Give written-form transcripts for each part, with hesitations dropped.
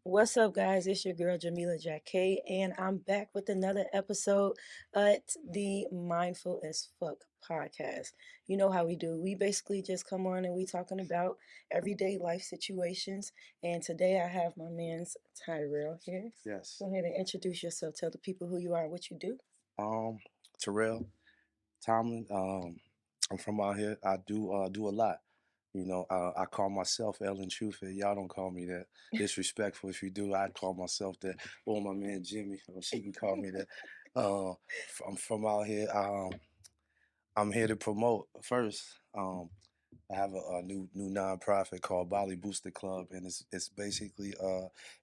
What's up, guys? It's your girl Jamila Jacquet, and I'm back with another episode at the Mindful as Fuck podcast. You know how we do. We basically just come on and we talking about everyday life situations. And today I have my man's Tyrell here. Yes. Go ahead and introduce yourself. Tell the people who you are and what you do. Um, Tyrell, Tomlin. I'm from out here. I do a lot. I call myself Ellen Truth. Y'all don't call me that. Disrespectful if you do. I'd call myself that. Or my man Jimmy, she can call me that. I'm from out here. I'm here to promote first. I have a new nonprofit called Bali Booster Club, and it's basically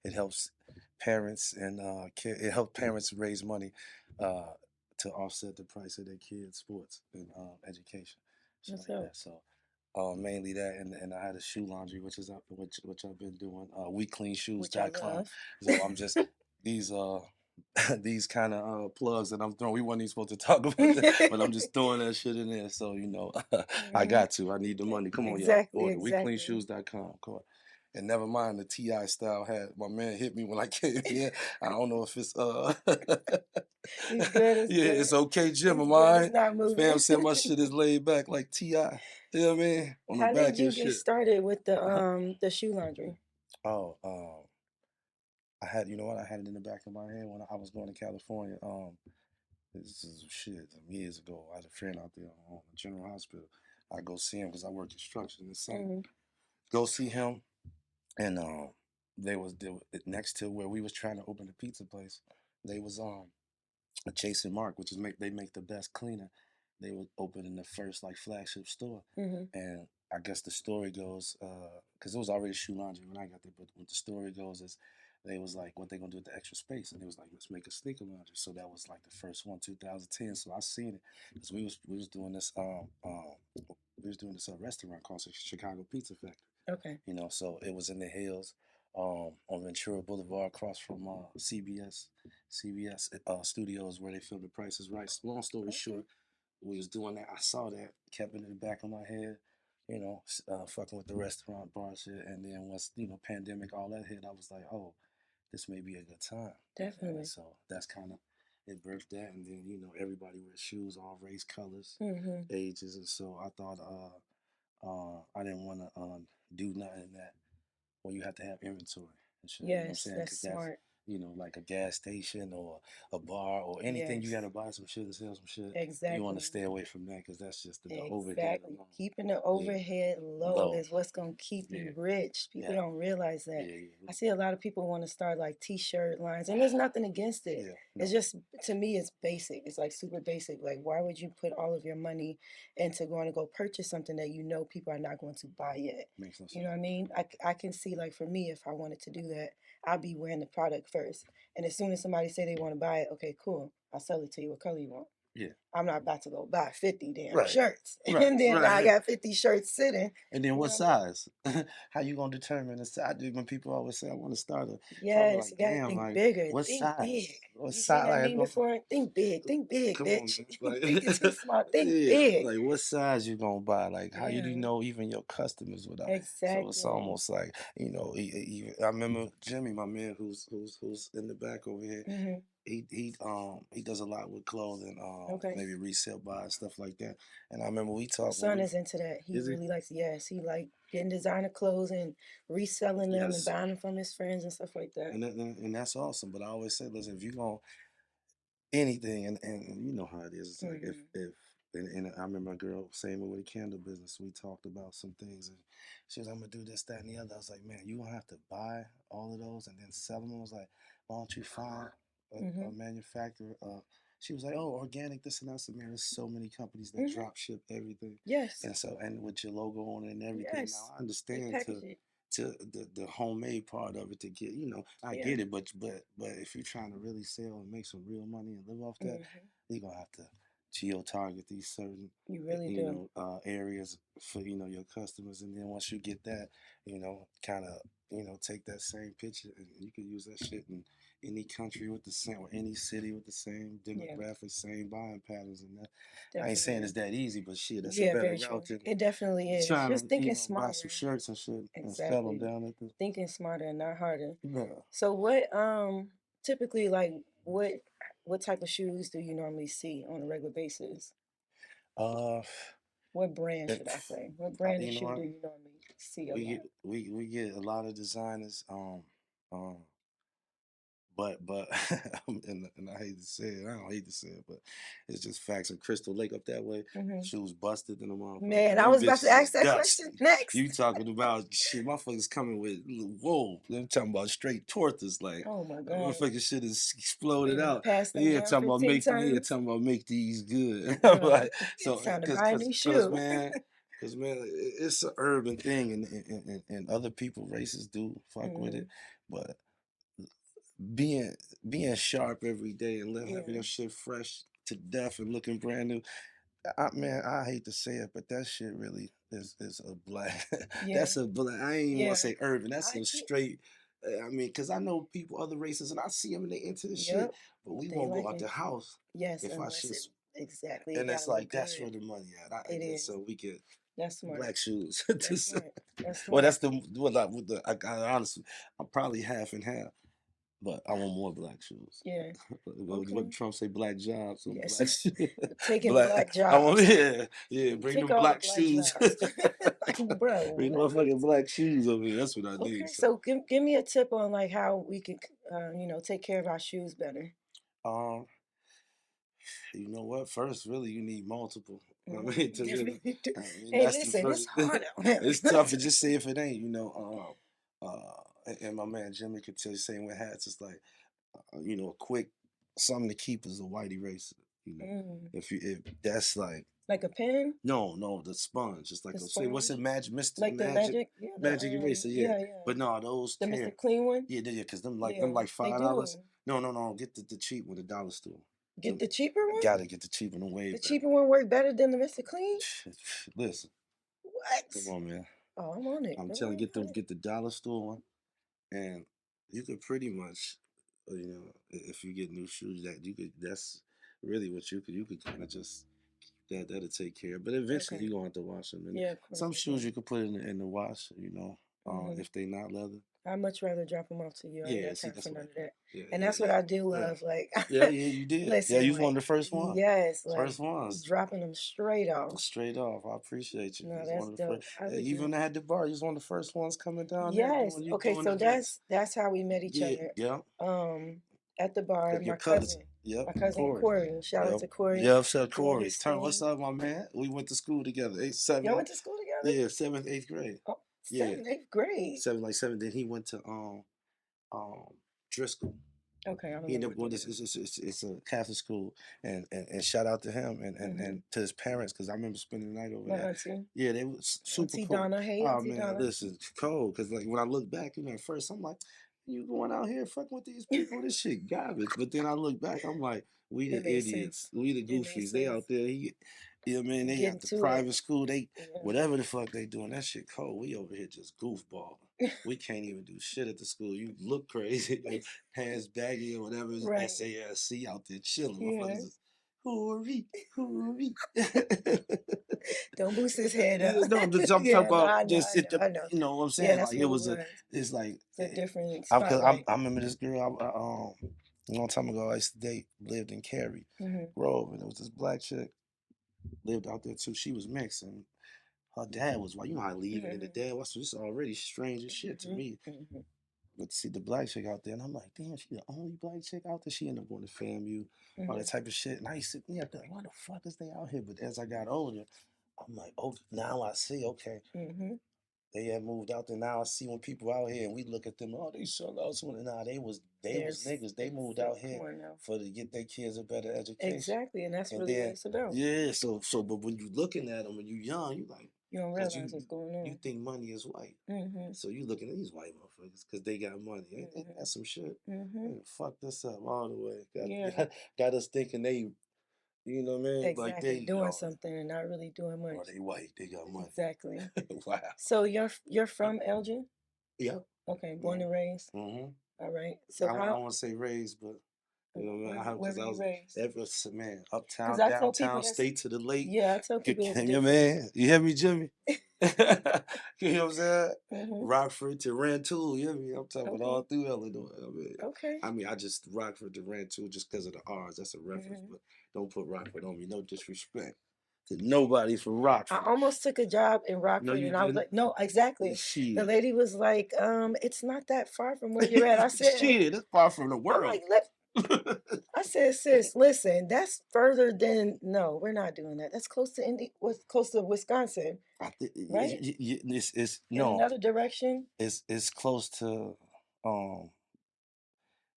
it helps parents and it helps parents raise money uh, to offset the price of their kids' sports and education, shit What's like up? that. So mainly that, and I had a shoe laundry, which I've been doing. Which I WeCleanShoes.com. love. So I'm just these these kind of plugs that I'm throwing. We weren't even supposed to talk about that, but I'm just throwing that shit in there. So I Mhm. got to. I need the money. Come on, y'all. Exactly, Order exactly. WeCleanShoes.com. Come on. And never mind the Ti style hat. My man hit me when I came here. I don't know if it's It's good, it's yeah, good. it's okay, Jim. It's Am I good, all it's right? not moving. Fam said my shit is laid back like Ti. You know what I mean? On the How did back you end get shit. started with the shoe laundry? Oh, I had you know what? I had it in the back of my head when I was going to California. This is shit some years ago. I had a friend out there on the General Hospital. I go see him because I work construction this summer. Hmm. Go see him, and they were next to where we was trying to open the pizza place. They was Chase and Mark, which is they make the best cleaner. They were opening the first like flagship store, Hmm. and I guess the story goes because it was already shoe laundry when I got there, but what the story goes is they was like, what they gonna do with the extra space, and they was like, let's make a sneaker laundry. So that was like the first one, 2010. So I seen it because we was doing this restaurant called Chicago Pizza Factory. Okay. So it was in the hills on Ventura Boulevard across from CBS Studios where they filmed The Price is Right. Long story Okay. short, we was doing that. I saw that, kept it in the back of my head, fucking with the restaurant bar shit. And then once, pandemic, all that hit, I was like, oh, this may be a good time. And Definitely. so that's kind of, it birthed that. And then, everybody wears shoes, all race, colors, Hmm. ages. And so I thought, I didn't want to do nothing that where you have to have inventory and shit. You know what I'm Yes, saying? that's Because that's smart. like a gas station or a bar or anything. You got Yes, to buy some shit and sell some shit. You want to exactly. stay away from that because that's just the overhead Exactly. alone. Keeping the Yeah, overhead low low. is what's going to keep Yeah, you rich. People yeah, don't realize that. yeah, I yeah, see a lot of people want to start like t-shirt lines, and there's nothing against it. yeah. It's No, just, to me, it's basic. It's like super basic. Like, why would you put all of your money into going to go purchase something that you know people are not going to buy yet? makes no You sense. know what I mean? I can see, like, for me, if I wanted to do that, I'd be wearing the product first. And as soon as somebody say they want to buy it, okay, cool. I'll sell it to you. What color you want? Yeah, I'm not about to go buy 50 damn right, shirts. right, And then I right. got 50 shirts sitting. And then You what know what I mean? size? How you gonna determine the size? When people always say I want to start a, probably Yes, like, you gotta damn, think like bigger. what Think big. size? What You seen size? that Like, meme before? Think big, come on, bitch. man. Like, Thinking too small. Think yeah, big. like what size you gonna buy? Like, how you do Yeah, know even your customers without? So it's exactly. almost like even I remember Jimmy, my man, who's in the back over here. Hmm. He does a lot with clothing, Okay. maybe resale buy stuff like that. And I remember we My talked when son we is into that. He is he? really likes, yes, he like getting designer clothes and reselling them and Yes, buying them from his friends and stuff like that. and that's awesome. But I always say, listen, if you gonna anything, and you know how it is. It's like Hmm. if and I remember a girl saying with the candle business, we talked about some things, and she was, I'm gonna do this, that, and the other. I was like, man, you gonna have to buy all of those and then sell them. I was like, why don't you find a Hmm. manufacturer? She was like, oh, organic, this and that. I said, man, there's so many companies that Hmm. drop ship everything, Yes. and with your logo on it and everything. Now Yes. I They understand package it. to the homemade part of it to get I Yeah. get it, but if you're trying to really sell and make some real money and live off that, Hmm. you're gonna have to geo target these certain You really do. areas for your customers, and then once you get that, kind of take that same picture and you can use that shit any country with the same, or any city with the same Yeah, demographics, same buying patterns, and that. I ain't saying it's definitely. that easy, but shit, that's a Yeah, better very true. route than It definitely is. trying Just to, thinking buy some smarter. shirts and shit and sell them Exactly. down at the. Thinking smarter and not harder. Yeah. So what typically like what type of shoes do you normally see on a regular basis? Uh, What brand should I if, say? What brand of you know shoe do what? you normally see a We lot? get we get a lot of designers. Um, but and I hate to say it, I don't hate to say it, but it's just facts. Of Crystal Lake up that way, Hmm. shoes busted in the motherfucker. Man, I Them was about to bitches is ask that question dusty. next. You talking about shit? Motherfuckers coming with whoa. I'm talking about straight tortoise, like Oh my God. motherfucking shit is exploded Then out. pass them Yeah, down talking about 15 make times. make these good. I'm Bruh, like it's so time to cause buy a cause new cause shoe. man. Cause man, it's an urban thing, and other people races do fuck with Hmm. it, but being being sharp every day and having Yeah. your shit fresh to death and looking brand new. Man, I hate to say it, but that shit really is a black. Yeah. That's a black. I ain't even want Yeah. to say urban. That's I a get. straight. I mean, because I know people, other races, and I see them and they into the shit, Yep. but we They won't go like out the it. house Yes, if our unless it shit's. exactly it And it's gotta look like that's good. where the money at. It is. So we get That's smart. black shoes. That's smart. That's Well, smart. that's the what I, with the. I honestly, I'm probably half and half. But I want more black shoes. Yeah. What Okay. Trump say? Black jobs or Yes. black shoes? Taking Black. black I want jobs. yeah. Bring Take them all the black black shoes. jobs. Like, bro, Bring what? motherfucking black shoes over here. That's what I need. Okay, So, so give me a tip on like how we can, take care of our shoes better. um, you know what? First, really, you need multiple. I mean, Hmm. to really, Definitely do. I mean, Hey, that's the listen, it's first. hard out here. It's tough to just say if it ain't. And my man Jimmy could tell you saying with hats, it's like a quick something to keep is a white eraser. You know, Mm, if that's like like a pen, no, the sponge. It's like the a say what's it sponge, magic like the magic, yeah, magic eraser, yeah. yeah, yeah, But no, those the Mr. tear. Clean one, Yeah, cause them yeah, like they $5. do. No, get the cheap one, the dollar store. Get Them, the cheaper one. gotta get the cheap one, way The better. cheaper one work better than the Mr. Clean. Listen, What? come on, man. Oh, I'm on it. I'm Don't telling worry you, about it. get the dollar store one, and you could pretty much, if you get new shoes, that's really what you could kind of just that'll take care of. But eventually Okay. you're gonna have to wash them. And Yeah, of course some they shoes do. you could put in the wash, Hmm. if they not leather. I'd much rather drop them off to you. I ain't Yeah, got see time for that's what none I of thought. that. Yeah, And yeah, that's what yeah. I do Yeah. love. Like, Yeah, you did. Yeah, listen, you was one like, of the first ones. yes, First like ones. dropping them straight off. Straight off. I appreciate you. You No, was one that's of the first. dope. I really Even do. when I had the bar, you was one of the first ones coming down there Yes. Okay, doing so events. that's how we met each Yeah, other. yeah. Um, at the bar, Your cousin. my Yep, cousin Corey. Corey. Shout out Yep. to Corey Yep, so doing Corey. his Turn, what's thing. up, my man? We went to school together. Y'all went to school together? Yeah, seventh, eighth grade. Oh, Yeah. seventh, eighth grade. Seven. Then he went to um Driscoll. Okay, I don't He know ended up what going that to is. it's a Catholic school, and shout out to him Mm-hmm. and to his parents because I remember spending the night over My there. auntie, Yeah, they was super Auntie cool. Donna. Hey, Oh Auntie man, Donna. listen, cold because like when I look back, at first I'm like, you going out here fucking with these people? This shit garbage. But then I look back, I'm like, we It the made sense. idiots, we the It made goofies. They sense. out there, man, they Getting got the to it. private school. They Yeah. whatever the fuck they doing, that shit cold. We over here just goofball. We can't even do shit at the school. You look crazy. Your pants baggy or whatever. Right. SASC out there chilling. Yeah. Motherfuckers is hoorie, hoorie. Don't boost his head up. No, I'm talking Yeah, no, about I know, just I know, I know. you know what I'm Yeah, saying? that's Like it what it was was. it's like, It's a different cause spotlight. I remember this girl, a long time ago, I used to date, lived in Cary Hmm. Grove, and there was this black chick, lived out there too. She was mixed, and her dad was white. You know how leaving and the Hmm. dad was, so this already strange as shit to Hmm. me. Hmm. But see the black chick out there, and I'm like, damn, she the only black chick out there. She ended up going to FAMU, all that Hmm. type of shit. And I used to be out there, like, why the fuck is they out here? But as I got older, I'm like, oh, now I see, okay. Hmm. They had moved out there. Now I see when people out here and we look at them, oh, they sell out. Nah, they was There's niggas. They moved out exact. Come here on now. for to get their kids a better education. Exactly, and that's And really what then it's about. yeah, but when you looking at them when you young, you like, You don't cause realize what's going you on. think money is white. Hmm. So you looking at these white motherfuckers because they got money. Ain't that Hmm. some shit? Hmm. Fuck this up all the way. Yeah, Got us thinking they, you know what I mean? Like exactly. they, Doing oh, something and not really doing oh, much. they white. They got money. Exactly. Wow. So you're from Elgin? Yep. Okay, born Mm-hmm. and raised. Mm-hmm. All right. I So don't, I how? don't want to say raised, but you know, man, Where because were I you was raised? ever man Because uptown, I tell people downtown, that's state to the lake. yeah. I tell people it's Can you different. man? You hear me, Jimmy? You know what I'm saying? Hmm. Rockford to Rantoul, you hear me? I'm talking all Okay. through Illinois. Okay. I just Rockford to Rantoul just because of the R's. That's a reference, Hmm. but don't put Rockford on me. No disrespect to nobody from I Rockford. almost took a job in No, Rockford, you and I was didn't. like, no, exactly. The Shit. lady was like, it's not that far from where you're at. I said, Shit, that's far from the I'm world. like, I said, sis, listen, that's further than no, we're not doing that. That's close to what's close to Wisconsin, I think right? it's In no, another direction. it's close to um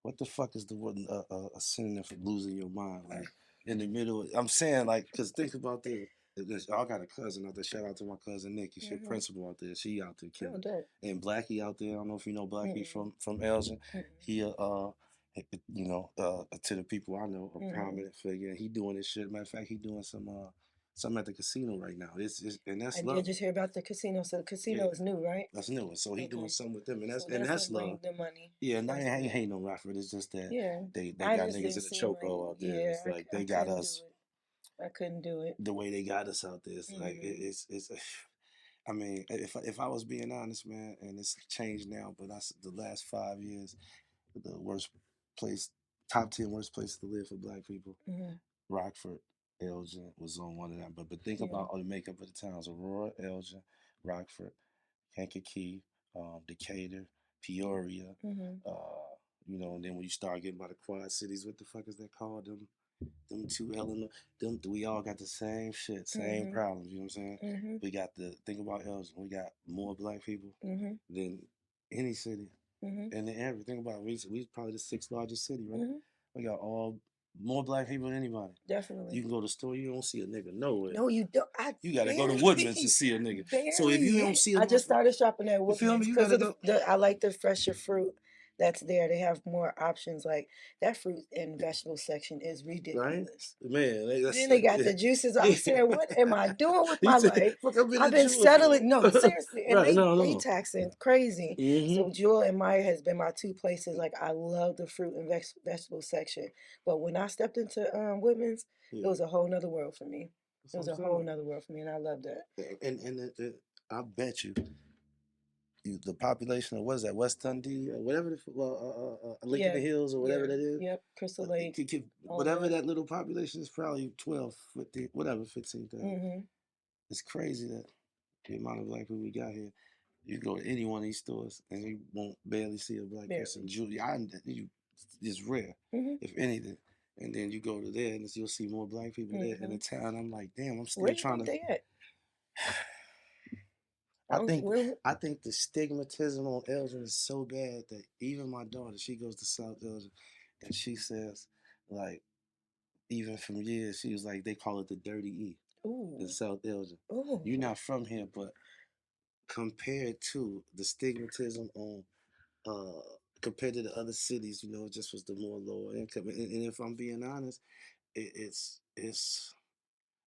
what the fuck is the word a synonym for losing your mind? Like in the middle. I'm saying like because think about this. I got a cousin out there. Shout out to my cousin Nikki. She a Mm-hmm. principal out there. She out there Oh, killing. dope. And Blackie out there. I don't know if you know Blackie Mm-mm. from Elgin. Mm-mm. He you know to the people I know a Mm-hmm. prominent figure. He doing this shit. Matter of fact, he doing some at the casino right now. It's and I that's did love. just hear about the casino. So the Yeah, casino is new, right? that's new. And so he doing Okay. something with them, and So that's definitely love. bring the money Yeah, and first I of ain't all. hating on Rockford. It's just that Yeah. they I got just niggas didn't in the seem like chokehold out there. yeah, It's like I they got couldn't do us it. I couldn't do it. the way they got us out there. It's like Mm-hmm. it's. I mean, if I was being honest, man, and it's changed now, but the last 5 years, the worst place, top 10 worst places to live for Black people, Mm-hmm. Rockford, Elgin was on one of them. But think Yeah. about all the makeup of the towns: Aurora, Elgin, Rockford, Kankakee, Decatur, Peoria. Mm-hmm. You know, and then when you start getting by the Quad Cities, what the fuck is that called? Them two Illinois, them we all got the same shit, same Mm-hmm. problems. You know what I'm saying? Mm-hmm. We got the think about Elgin. We got more Black people Mm-hmm. than any city Mm-hmm. in the area. Think about it. We probably the sixth largest city, right? Mm-hmm. We got all more Black people than anybody. You Definitely. can go to the store, you don't see a nigga nowhere. No, you don't. I You gotta go to Woodman's to barely, see a nigga. So if you don't barely. see a I just motherfucker, started shopping at you feel Woodman's me? You because gotta of go. I like the fresher fruit that's there. They have more options. Like that fruit and vegetable section is Right? ridiculous. Man, Then that's they got yeah. the juices. I'm Yeah. saying, what am I doing with He my said, life? fuck up in I've the been jewel for. settling. No, seriously, and Right, no, they no. taxing crazy. Mm-hmm. So Jewel and Meyer has been my two places. Like I love the fruit and vegetable section, but when I stepped into Woodman's, it Yeah. was a whole nother world for me. That's It what was I'm a whole saying. nother world for me, and I love that. I bet the population of what is that West Dundee or whatever Lincoln Yeah, the Hills or whatever yeah, that is. yep. Crystal Lake, all Whatever that. that little population is, probably 12, 15, whatever, 15,000. Mm-hmm. It's crazy that the amount of Black people we got here. You go to any one of these stores and you won't barely see a Black person. Barely. It's rare, Mm-hmm. if anything. And then you go to there and you'll see more Black people there in Mm-hmm. the town. I'm like, damn, I'm Where still do you trying think to. they at? I I don't. think Where, I think the stigmatism on Elgin is so bad that even my daughter, she goes to South Elgin, and she says, like, even from years, she was like, they call it the dirty E in ooh, South Elgin. You're ooh. not from here, but compared to the stigmatism on uh compared to the other cities, you know, it just was the more lower income. And if I'm being honest, it's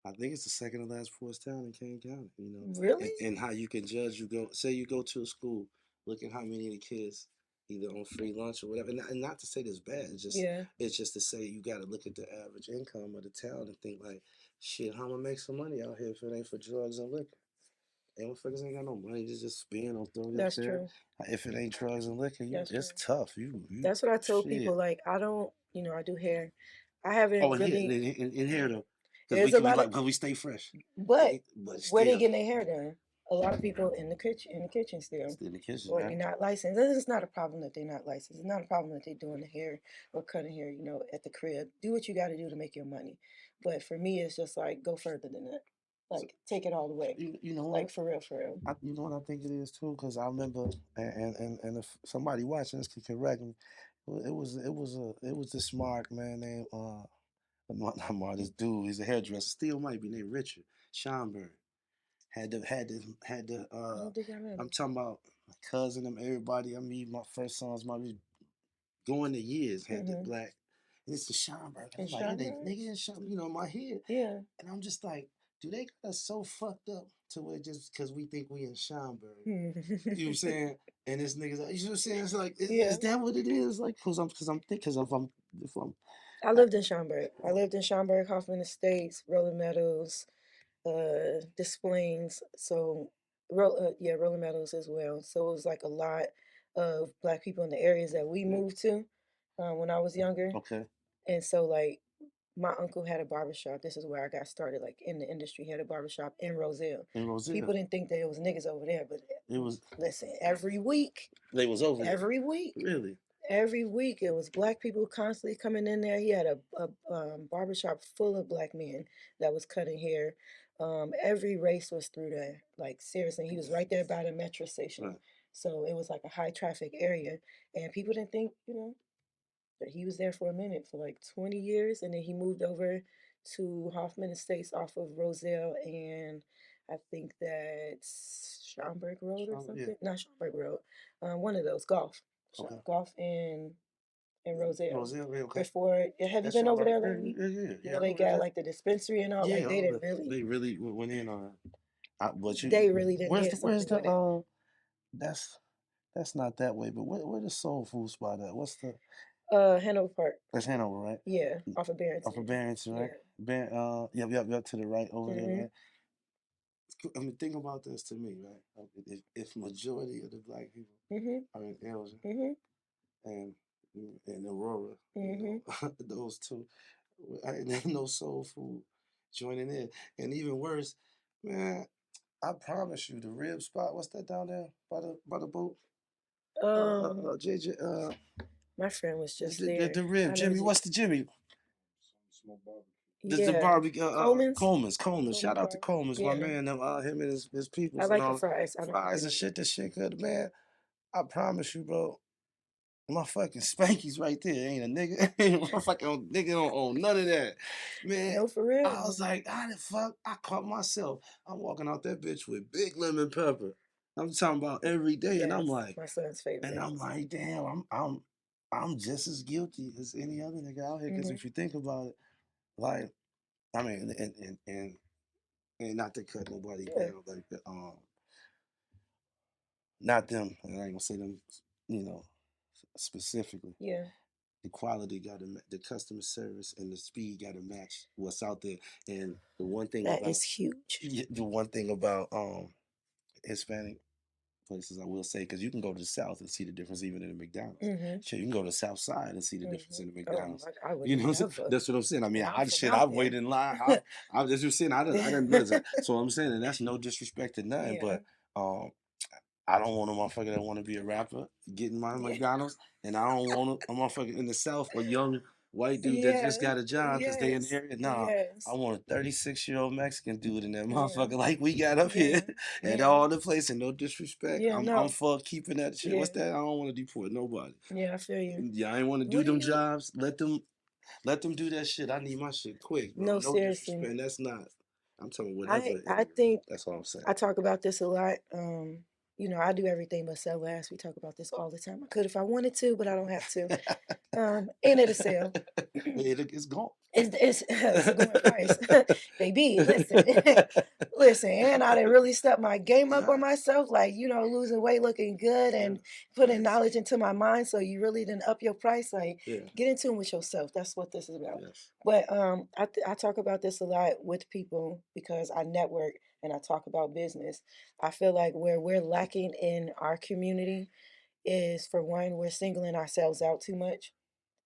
I think it's the second to last poorest town in Kane County, you know. Really? And how you can judge you go to a school, look at how many of the kids either on free lunch or whatever. And not to say this bad, Yeah, it's just to say you gotta look at the average income of the town and think like, shit, how am I gonna make some money out here if it ain't for drugs and liquor? And motherfuckers ain't got no money to just spend on throwing your that's parent. true. If it ain't drugs and liquor, That's it's true. tough. You That's what I told people. shit. Like, I don't, I do hair. I Oh, haven't and here, really. in here though, because There's a lot of, because we stay fresh. but But where they still, getting their hair done? A lot of people in the kitchen still, still in the kitchen, or they're right? not licensed. And it's not a problem that they're not licensed. It's not a problem that they're doing the hair or cutting hair, at the crib. Do what you got to do to make your money. But for me, it's just like go further than that. So, Like take it all the way. you know Like what? for real, for real. You know what I think it is too, because I remember, and if somebody watching this can correct me, it was this smart man named not Mark, this dude, he's a hairdresser, still might be named Richard Schomburg. Had the I don't think I met I'm him. talking about my cousin, them everybody. I mean, my first sons, my going to years had the Mm-hmm. black. And it's the Schomburg. And In I'm like, yeah, they Schaumburg? niggas in Schomburg, you know, my head. Yeah. And I'm just like, do they got us so fucked up to where just because we think we in Schaumburg. You know what I'm Mhm. saying? And this nigga's like, you know what I'm saying? It's like, Yeah. is that what it is? Like, cause I'm thinking, if I'm, I lived in Schaumburg. I lived in Schaumburg, Hoffman Estates, Rolling Meadows, Des Plaines. So, yeah, Rolling Meadows as well. So it was like a lot of black people in the areas that we moved to when I was younger. okay, And so, like, my uncle had a barbershop. This is where I got started, like in the industry. He had a barbershop in Roselle. in Roselle, People didn't think that it was niggas over there, but it was, listen, every week, they was over there. every week, Really? every week, it was black people constantly coming in there. He had a barbershop full of black men that was cutting hair. Every race was through there. Like, seriously, he was right there by the metro station. Right. So it was like a high traffic area. And people didn't think, that he was there for a minute, for like 20 years, and then he moved over to Hoffman Estates off of Roselle, and I think that's Schaumburg Road or Yeah. something. Not Schaumburg Road. One of those, Golf. Okay. Golf in Roselle. Roselle, yeah, okay. Before, have you That's been over Schaumburg. there Yeah, lately? yeah, yeah, You yeah. know, I they know that. got like the dispensary and all. Yeah, Like, all they really went in on it. But they really didn't did where's something the with it. that's that's not that way, but where the soul food spot at? What's the Hanover Park. that's Hanover, right? Yeah, off of Off of Barrington. Barrington, right? Yeah. Yep, to the right over there, Mhm. right? I mean, think about this to me, right? If majority of the black people Mhm. are in Elgin Mhm. and Aurora, Mhm. those two, there's no soul food joining in, and even worse, man. I promise you, the rib spot. What's that down there by the boat? Um, JJ. my friend was It's just there. the rib. I know. Jimmy. What's the Jimmy? This the Yeah, barbecue. Coleman's. Coleman's. Coleman's. Shout Coleman's out to Bar. Coleman's, my Yeah, man. Him and his I peoples and like the all fries. I don't cook fries it and either. shit. This shit good, man. I promise you, bro. My fucking Spanky's right there. Ain't a nigga. Ain't my fucking nigga don't own none of that. Man, No, for real. I was like, how the fuck? I caught myself. I'm walking out that bitch with big lemon pepper. I'm talking about every day, and Yes, my son's favorite. I'm like, damn, I'm just as guilty as any other nigga out here. Because Mhm. if you think about it, like, I mean, and not to cut nobody Yeah. down, like, not them. And I ain't gonna say them, you know, specifically. Yeah. The quality got to, the customer service and the speed got to match what's out there. And That is huge. the one thing about Hispanic places, I will say, because you can go to the South and see the difference even in the McDonald's. Mhm. Shit, you can go to the South Side and see the difference in the Oh, McDonald's. I You would know what I'm saying? never. That's what I'm saying. I mean, Yeah, I'm from I out waited there. in line. I just was saying, I didn't listen. So I'm saying, and that's no disrespect to nothing, Yeah. but um, I don't want a motherfucker that want to be a rapper getting my Yeah. McDonald's, and I don't want a motherfucker in the South, a young white dude that Yeah. just got a job because they in the Yes. area. Nah, I Yes. want a 36-year-old Mexican dude in that Yeah. motherfucker like we got up Yeah. here at Yeah. all the place. And no disrespect, Yeah. I'm No. for keeping that shit. Yeah. What's that? I don't want to deport nobody. Yeah. I feel you. Yeah, I ain't want to do What do them you? jobs. Let them do that shit. I need my shit quick, bro. No, No seriously. disrespect. That's not. I'm telling whatever I area. think That's all I'm saying. I talk about this a lot. I do everything but sell ass. We talk about this all the time. I could if I wanted to, but I don't have to. And it'll sell. It's gone. It's a going price. Baby, listen. Listen, and I done really stepped my game up Yeah, on myself, like, losing weight, looking good, yeah, and putting facts. knowledge into my mind. So you really didn't up your price. Like, Yeah, get in tune with yourself. That's what this is about. yes, But I talk about this a lot with people because I network and I talk about business. I feel like where we're lacking in our community is, for one, we're singling ourselves out too much.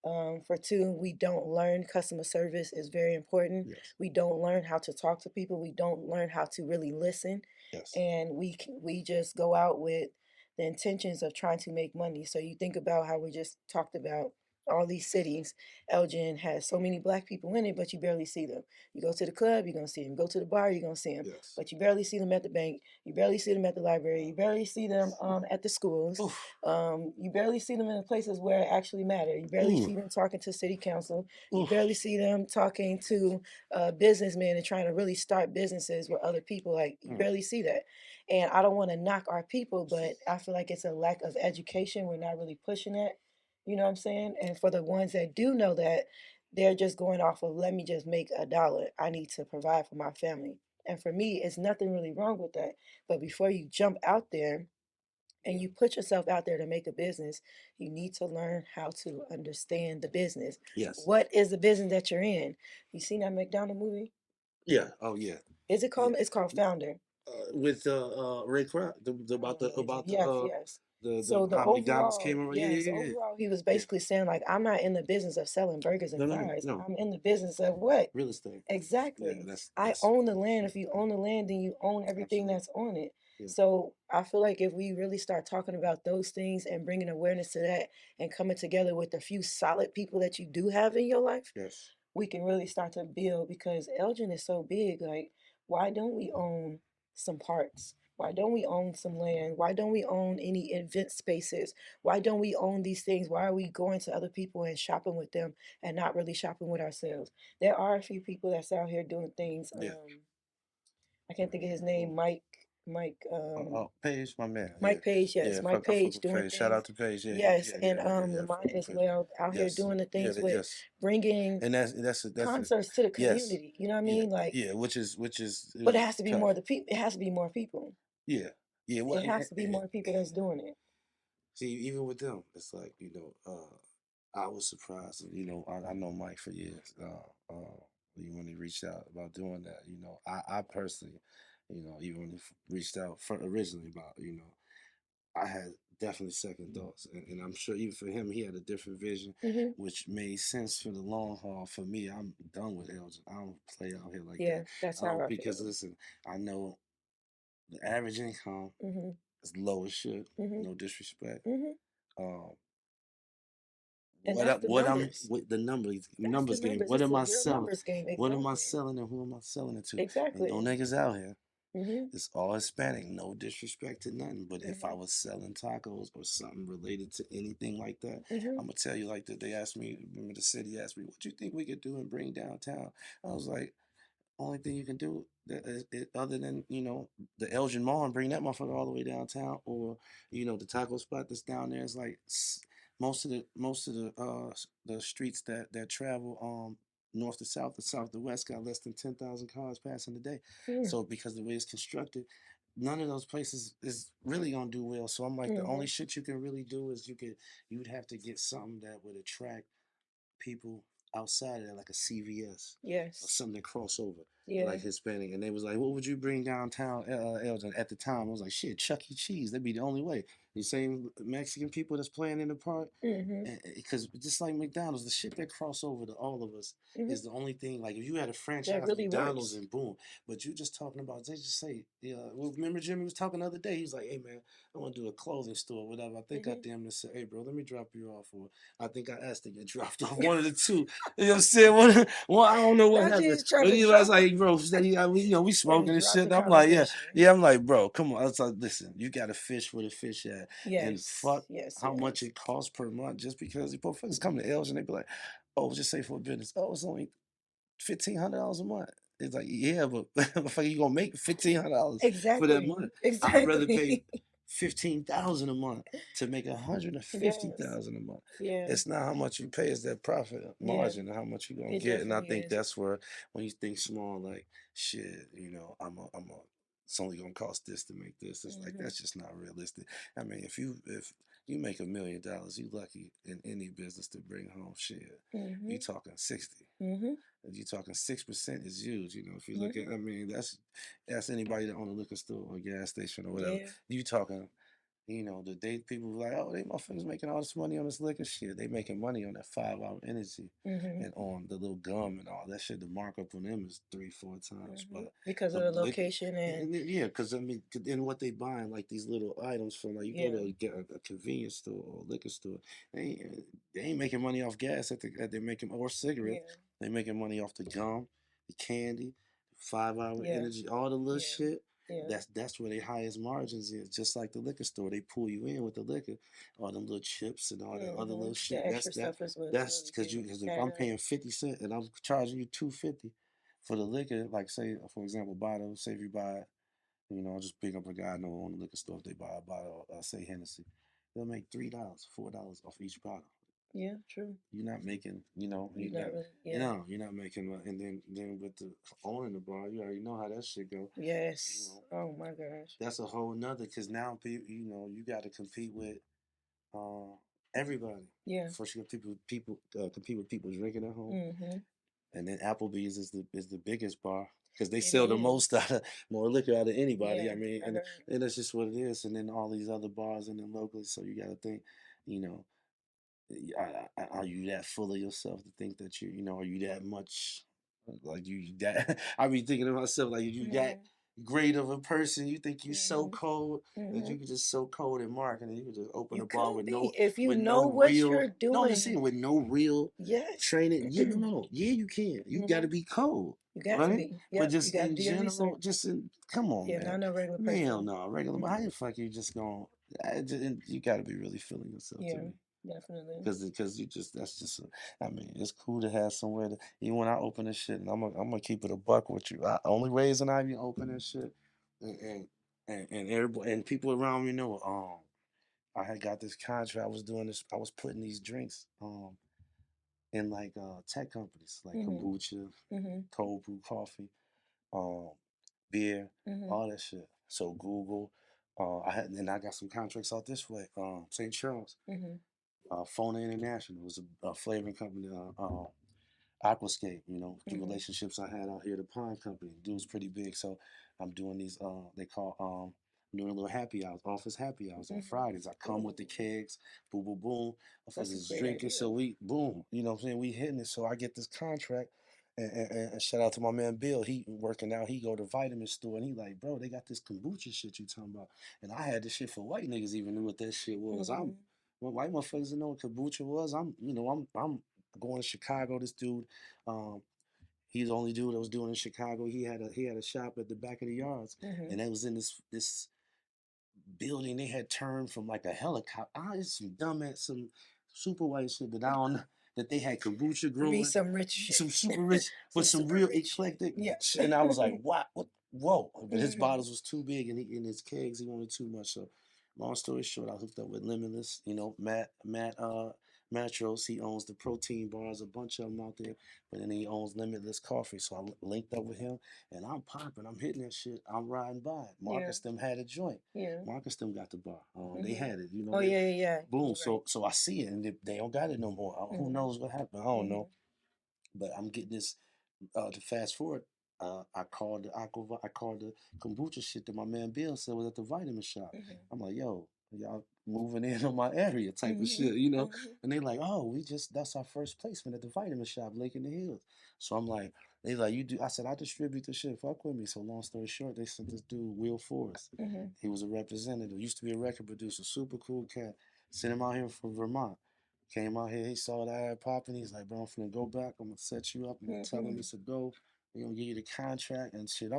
For two, we don't learn customer service is very important. yes, We don't learn how to talk to people. We don't learn how to really listen, yes, and we just go out with the intentions of trying to make money. So you think about how we just talked about all these cities. Elgin has so many black people in it, but you barely see them. You go to the club, you're gonna see them. Go to the bar, you're gonna see them, yes. but you barely see them at the bank. You barely see them at the library. You barely see them at the schools. Oof, You barely see them in the places where it actually matter. You barely mm, see them talking to city council. You oof, barely see them talking to businessmen and trying to really start businesses with other people. Like, you mm. barely see that. And I don't want to knock our people, but I feel like it's a lack of education. We're not really pushing it. You know what I'm saying? And for the ones that do know that, they're just going off of, let me just make $1. I need to provide for my family. And for me, it's nothing really wrong with that. But before you jump out there and you put yourself out there to make a business, you need to learn how to understand the business. Yes. What is the business that you're in? You seen that McDonald movie? Yeah. Oh yeah. Is it Yeah. called? It's called Founder. With Ray Kroc, I don't know exactly. about Yes, yes. the So the how McDonald's overall, came around. Yeah, yes, yeah, yeah, overall, he was yeah. basically saying like, I'm not in the business of selling burgers and No, no, no, fries. no. I'm in the business of what? Real estate. Yeah, Exactly. I that's own the land. If you own the land, then you own everything absolutely. that's on it. Yeah. So I feel like if we really start talking about those things and bringing awareness to that and coming together with a few solid people that you do have in your life, Yes. we can really start to build because Elgin is so big. Like, why don't we own some parks? Why don't we own some land? Why don't we own any event spaces? Why don't we own these things? Why are we going to other people and shopping with them and not really shopping with ourselves? There are a few people that's out here doing things. Yeah. I can't think of his Oh, name. Mike, Page, my man. Yeah. Mike Page. Yes, Yeah. Mike I fuck Page with doing Page. Shout things. out to Page. Yeah. Yes, Yeah. Yeah. and Yeah. Yeah. Yeah. I Lamont fuck with as Page. well out here Yes. doing the Yeah. things with Yes. bringing And that's it. concerts to the Yes. community. You know what I Yeah. mean? Like, Yeah. Which is but it has to be tough. more the people. It has to be more people. Yeah. Yeah. Well, It has to be more people that's doing it. see, even with them, it's like I was surprised. I know Mike for years. When he reached out about doing that, I personally, even when he reached out for originally about, I had definitely second thoughts, and I'm sure even for him, he had a different vision, Hmm. which made sense for the long haul. For me, I'm done with Elgin. I don't play out here like that. Yeah, that's how I Because feel. listen, I know the average income Hmm. is low as shit. Hmm. No disrespect. Hmm. Um, And that's the what I'm numbers. with the That's the numbers game. numbers. What It's am a I real selling? numbers game. What am I Exactly. selling and who am I selling it to? Ain't no Exactly. niggas out here. Hmm. It's all Hispanic. No disrespect to nothing. But if I Hmm. was selling tacos or something related to anything like that, Hmm. I'm gonna tell you like that. They asked me. Remember the city asked me, "What you think we could do and bring downtown?" I was like, only thing you can do other than the Elgin Mall and bring that motherfucker all the way downtown, or the taco spot that's down there is like most of the streets that travel north to south or south to west got less than 10,000 cars passing a day. Hmm. So because the way it's constructed, none of those places is really gonna do well. So I'm like, the only Hmm. shit you can really do is you'd have to get something that would attract people outside of that, like a CVS or Yes. something that cross over, Yeah. like Hispanic. And they was like, "What would you bring downtown, Elgin?" At the time, I was like, "Shit, Chuck E. Cheese. That'd be the only way." The same Mexican people that's playing in the park, Hmm. because just like McDonald's, the shit that cross over to all of us Hmm. is the only thing. Like if you had a That franchise really McDonald's works. and boom, but you just talking about they just say, yeah. Well, remember Jimmy was talking the other day. He was like, "Hey man, I want to do a clothing store, whatever." I think I Hmm. damn near said, "Hey bro, let me drop you off," or I think I asked to get dropped off. One of the two. You know what I'm saying? I don't know what Not happened. just trying But to he was drop like, bro, said we and smoking and drop shit. the And I'm like, yeah, conversation. yeah. I'm like, bro, come on. I was like, listen, you got to fish where the fish at, and Yes. fuck Yes. how much Yes. it costs per month just because these motherfuckers come to L's and they be like, oh, just say for a business. Oh, it's only $1,500 a month. It's like, yeah, but motherfucker, you gonna make $1,500 for that Exactly. month. I'd rather pay Exactly. 15,000 a month to make 150 Yes. thousand a month. Yeah. It's not how much you pay, it's that profit Yeah. margin and how much you're gonna It get. And I definitely think is. that's where when you think small, like shit, it's only gonna cost this to make this. It's like Hmm. that's just not realistic. I mean, if you make $1 million, you lucky in any business to bring home shit. You Hmm. talking 60. Hmm. If you're talking 6% is huge. If you look at, Hmm. I mean, that's anybody that own a liquor store or gas station or whatever. Yeah. You talking, the day people like, oh, they motherfuckers making all this money on this liquor shit. They making money on that 5 hour energy Hmm. and on the little gum and all that shit. The markup on them is 3, 4 times. Hmm. But Because of the the liquor, location and yeah, because I mean, in what they buying, like these little items from, like you go yeah. to get a convenience store or a liquor store, they ain't, they ain't making money off gas that they're making or cigarettes. Yeah. They making money off the gum, the candy, 5 hour Yeah. energy, all the little Yeah. shit. Yeah. That's where their highest margins is. Just like the liquor store, they pull you in with the liquor, all them little chips and all that other Hmm. little The shit. extra stuff is what's That's really because getting because if I'm added up. paying 50 cents and I'm charging you 250 for the liquor, like say for example, bottle. Say if you buy, I'll just pick up a guy I know on the liquor store. If they buy a bottle, say Hennessy, they'll make $3, $4 off each bottle. Yeah, true. You're not making, You're not really, yeah. you're not making, and then with the owning the bar, you already know how that shit go. You Yes. know, Oh my gosh. that's a whole nother. Because now people, you got to compete with uh, everybody. Yeah. First, you got people compete with people drinking at home, Mm-hmm. and then Applebee's is the biggest bar because they It sell the most is. out of more liquor out of anybody. Yeah, I mean, I and heard. and that's just what it is. And then all these other bars and then locally, so you got to think, you know, are you that full of yourself to think that are you that much like you that I be thinking to myself like you that Mm-hmm. great of a person, you think you so Mm-hmm. cold that Mm-hmm. you can just so cold in marketing, you can just open You a bar could with be no if you with know no what real you're no I'm just doing. saying with no real Yes. training. Yeah, no, yeah, you can. You got Mm-hmm. to be cold, You got to right? be. But Yep. You just got to in do your general, research. just in come on, Yeah, man, not no regular man, person. no regular. But how Mm-mm. the fuck you just going? You got to be really feeling yourself to Yeah, me. definitely. Because you just that's just I mean it's cool to have somewhere to even when I open this shit and I'm gonna keep it a buck with you. Only reason I even open this shit and and, and everybody and people around me know I had got this contract. I was doing this. I was putting these drinks in like tech companies like Mm-hmm. kombucha, Mm-hmm. cold brew coffee, um beer, Mm-hmm. all that shit. So Google, I got some contracts out this way. St. Charles. Mm-hmm. Fona International was a flavoring company. Aquascape, through Mm-hmm. relationships I had out here, the pond company, dude's pretty big. So I'm doing these, they call, I'm doing a little happy hours, office happy hours on Mm-hmm. Fridays. I come with the Ooh, kegs, boom, boom, boom. that's a Motherfuckers great drinking. idea. So we, boom, you know what I'm saying? We hitting it. So I get this contract. And shout out to my man Bill. He working out. He go to vitamin store and he like, bro, they got this kombucha shit you talking about. And I had this shit for white niggas even knew what that shit was. Mm-hmm. Well, white motherfuckers didn't know what kombucha was. I'm going to Chicago. This dude, um, he's the only dude that was doing in Chicago. He had a shop at the back of the yards, Mm-hmm. and it was in this building. They had turned from like a helicopter. It's some dumbass, some super white shit that I don't know. That they had kombucha Be growing, some rich shit. some super rich, but Some some super real rich shit. eclectic. Yeah. And I was like, what, whoa! But his Mm-hmm. bottles was too big, and in his kegs he wanted too much. So, long story short, I hooked up with Limitless. Matt Matros. He owns the protein bars, a bunch of them out there. But then he owns Limitless Coffee. So I linked up with him, and I'm popping. I'm hitting that shit. I'm riding by it. Yeah. Marcus them had a joint. Yeah. Marcus them got the bar. They Mm-hmm. had it. Oh They yeah, yeah, yeah. boom. You're right. So I see it, and they don't got it no more. Who Mm-hmm. knows what happened? I don't Mm-hmm. know. But I'm getting this. To fast forward, I called the kombucha shit that my man Bill said was at the vitamin shop. Mm-hmm. I'm like, yo, y'all moving in on my area type of Mm-hmm. shit. Mm-hmm. And they like, oh, that's our first placement at the vitamin shop, Lake in the Hills. So I'm like, they like, you do? I said, I distribute the shit. Fuck with me. So long story short, they sent this dude, Will Forrest. Mm-hmm. He was a representative. Used to be a record producer. Super cool cat. Sent him out here from Vermont. Came out here, he saw that I had popping. He's like, bro, I'm finna go back. I'm gonna set you up. I'm gonna tell him Mm-hmm. it's a go. We're gonna give you the contract and shit.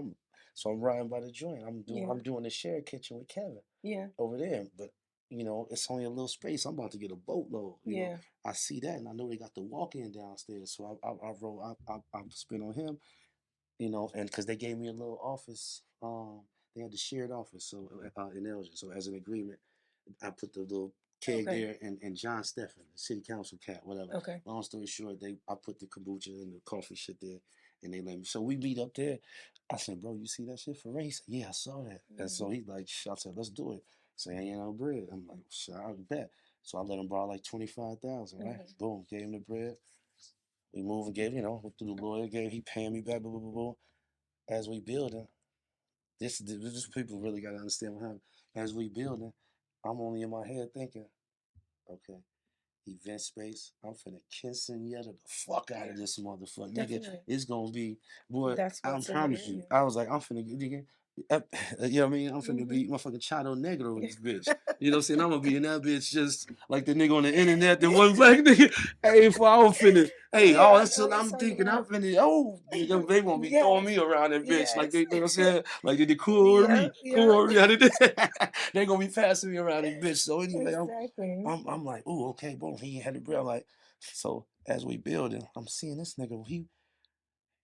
So I'm riding by the joint. Yeah. I'm doing the share kitchen with Kevin Yeah. over there. But it's only a little space. I'm about to get a boatload. Yeah. I see that and I know they got the walk-in downstairs. So I roll I spin on him, and because they gave me a little office. They had the shared office, so in Elgin. So as an agreement, I put the little keg Okay. there, and John Steffen, the city council cat, whatever. Okay. Long story short, I put the kombucha and the coffee shit there, and they let me. So we meet up there. I said, bro, you see that shit for race? He said, yeah, I saw that. And Mm-hmm. so he's like, I said, let's do it. Say, ain't no bread. I'm like, shit, I bet. So I let him borrow like 25,000, right? Mm-hmm. Boom, gave him the bread. We moved and gave, went through the lawyer, he paying me back, blah, blah, blah, blah. As we building, this people really got to understand what happened. As we building, I'm only in my head thinking, okay, event space. I'm finna quinceanera the fuck out Yeah. of this motherfucker, nigga. Definitely. It's gonna be, boy. That's I what's in the promise you. area. I was like, I'm finna get, nigga. You know what I mean? I'm finna Mm-hmm. be motherfucking Chato Negro with this bitch. You know what I'm saying? I'm gonna be in that bitch just like the nigga on the internet, the one black nigga. Hey, if I was finna, hey, Yeah, oh, I that's know what what you're I'm talking thinking. I'm about. finna, oh, nigga, they won't be throwing Yes. me around that bitch like Yes. they, you know what I'm saying? Like they did cool with Yep. me, Yep. cool with me. They gonna be passing me around this bitch. So anyway, Exactly. I'm like, oh, okay, boom. He had the bread. I'm like, so as we building, I'm seeing this nigga.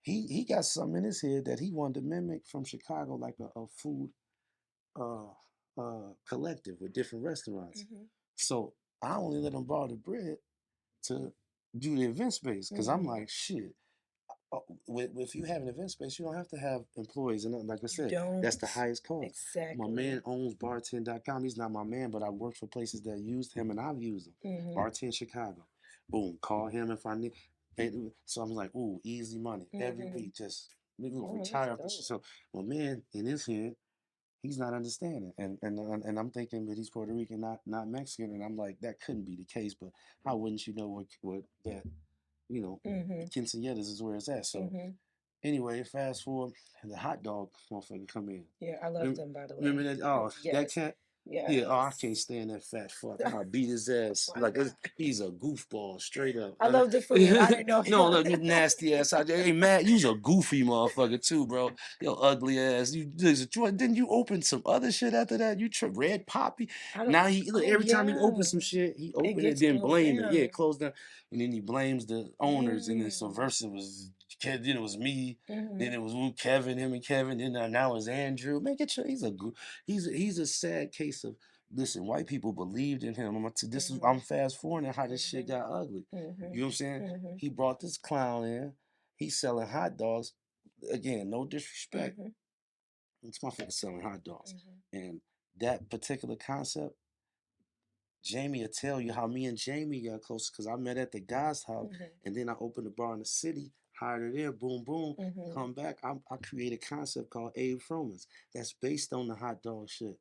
He got something in his head that he wanted to mimic from Chicago, like a food uh collective with different restaurants. Mm-hmm. So I only let him borrow the bread to do the event space because I'm Mhm. like, shit. With you have an event space, you don't have to have employees. And like I You said, that's the don't. highest cost. My man Exactly. owns bartend.com. He's not my man, but I worked for places that used him and I've used him. Mhm. Bartend Chicago. Boom. Call him if I need. So I'm like, ooh, easy money every Mhm. week. Just we gonna Oh, that's retire off this shit. dope. So my man in his head, he's not understanding, and I'm thinking that he's Puerto Rican, not Mexican, and I'm like, that couldn't be the case. But how wouldn't you know what that you know Mhm. quinceañeras is where it's at? So Mhm. anyway, fast forward, and the hot dog motherfucker come in. Yeah, I love Remember, them by the remember way. that? Oh, that Yes. cat. Yeah. Oh, I can't Yes. stand that fat fuck. I beat his ass. Why Like not? he's a goofball, straight up. I love the food. I didn't know No, him. look, you nasty ass. Hey, Matt, you's a goofy motherfucker too, bro. Yo, ugly ass. Didn't you open some other shit after that? Red Poppy. I don't. Now he look Oh every time he yeah, opens some shit, he it open it gets then closed blame it. Yeah, down. close down, and then he blames the owners, and then so Mm. verse it was it was me. Then Mhm. it was Kevin, him and Kevin. Then now it's Andrew. Make it sure he's a sad case of. Listen, white people believed in him. I'm Mhm. fast forwarding how this shit Mhm. got ugly. You Mhm. know what I'm saying? Mhm. He brought this clown in. He's selling hot dogs. Again, no disrespect. Mhm. This motherfucker selling hot dogs. Mhm. And that particular concept, Jamie will tell you how me and Jamie got close because I met at the guy's house Mhm. and then I opened a bar in the city, hired her there, boom, boom, Mhm. come back. I created a concept called Abe Froman's that's based on the hot dog shit.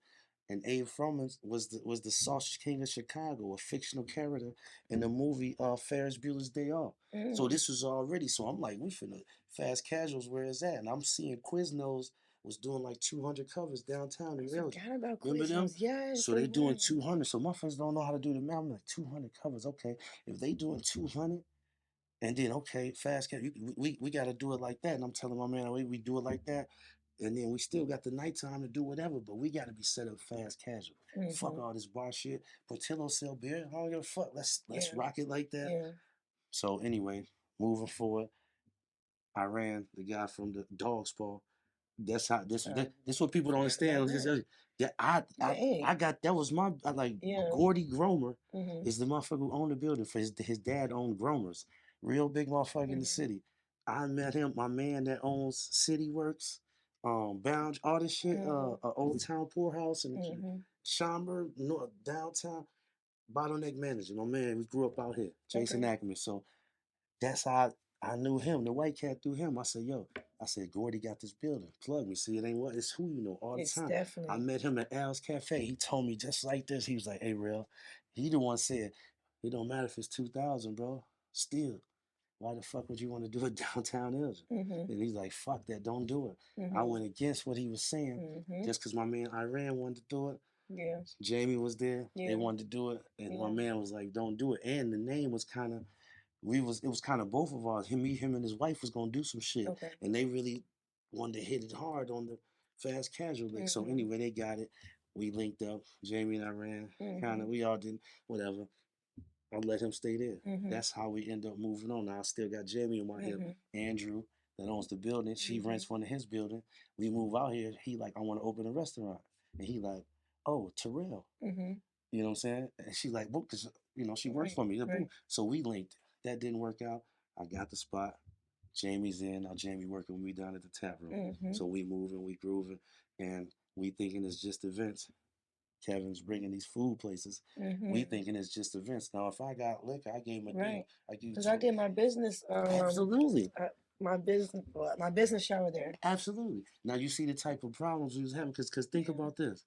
And Abe Froman's was the Sausage King of Chicago, a fictional character in the movie Ferris Bueller's Day Off. So Mm. this was already, so I'm like, we finna fast casuals, where is that? And I'm seeing Quiznos was doing like 200 covers downtown I in Railroad. forgot about Remember them? Quiznos. Yes, So they they doing were. 200. So my friends don't know how to do the math. I'm like 200 covers. Okay, if they doing 200, and then okay, fast cat, we got to do it like that. And I'm telling my man, we do it like that, and then we still got the nighttime to do whatever, but we got to be set up fast casual. Fuck Mhm. all this bar shit. Portillo sell beer. I don't give a fuck. Let's Yeah. rock it like that. Yeah. So anyway, moving forward, I ran the guy from the dog spa. That's how this what people don't Forgot about understand. that. That Dang. I got that was my like Yeah. Gordy Gromer Mhm. is the motherfucker who owned the building for his dad owned Gromers, real big motherfucker in the Mhm. city. I met him, my man that owns City Works, Bound, all this shit, Mhm. Old Town Poorhouse and Mhm. Schaumburg, North downtown bottleneck manager. My man, we grew up out here, Jason Okay. Ackerman. So that's how I knew him. The white cat through him. I said, yo, I said, Gordy got this building. Plug me. See, it ain't what, it's who you know all the It's time. I definitely. met him at Al's Cafe. He told me just like this. He was like, hey, real. He the one said, it don't matter if it's 2000, bro. Still, why the fuck would you want to do it downtown Elgin? Mhm. And he's like, fuck that, don't do it. I Mhm. went against what he was saying Mhm. just because my man Iran wanted to do it. Yeah. Jamie was there. They Yeah. wanted to do it. And my Yeah. man was like, don't do it. And the name was kind of it was kind of both of ours. Him and his wife was gonna do some shit, Okay. and they really wanted to hit it hard on the fast casual lick. So Mhm. anyway, they got it. We linked up. Jamie and I ran. Kind of, Mhm. we all did whatever. I let him stay there. Mhm. That's how we end up moving on. Now I still got Jamie on my hip. Mhm. Andrew that owns the building. She Mhm. rents one of his building. We move out here. He like, I want to open a restaurant, and he like, oh, Tyrell. Mhm. You know what I'm saying? And she like, boom, cause she works Right. for me. Boom. Right. So we linked. That didn't work out. I got the spot. Jamie's in. Now Jamie working with me down at the tap room. Mhm. So we moving, we grooving, and we thinking it's just events. Kevin's bringing these food places. We Mhm. thinking it's just events. Now, if I got liquor, I gave him a deal. Right. I give you Cause I did my business. absolutely, My business shower there. absolutely. Now you see the type of problems we was having. Cause think Yeah. about this.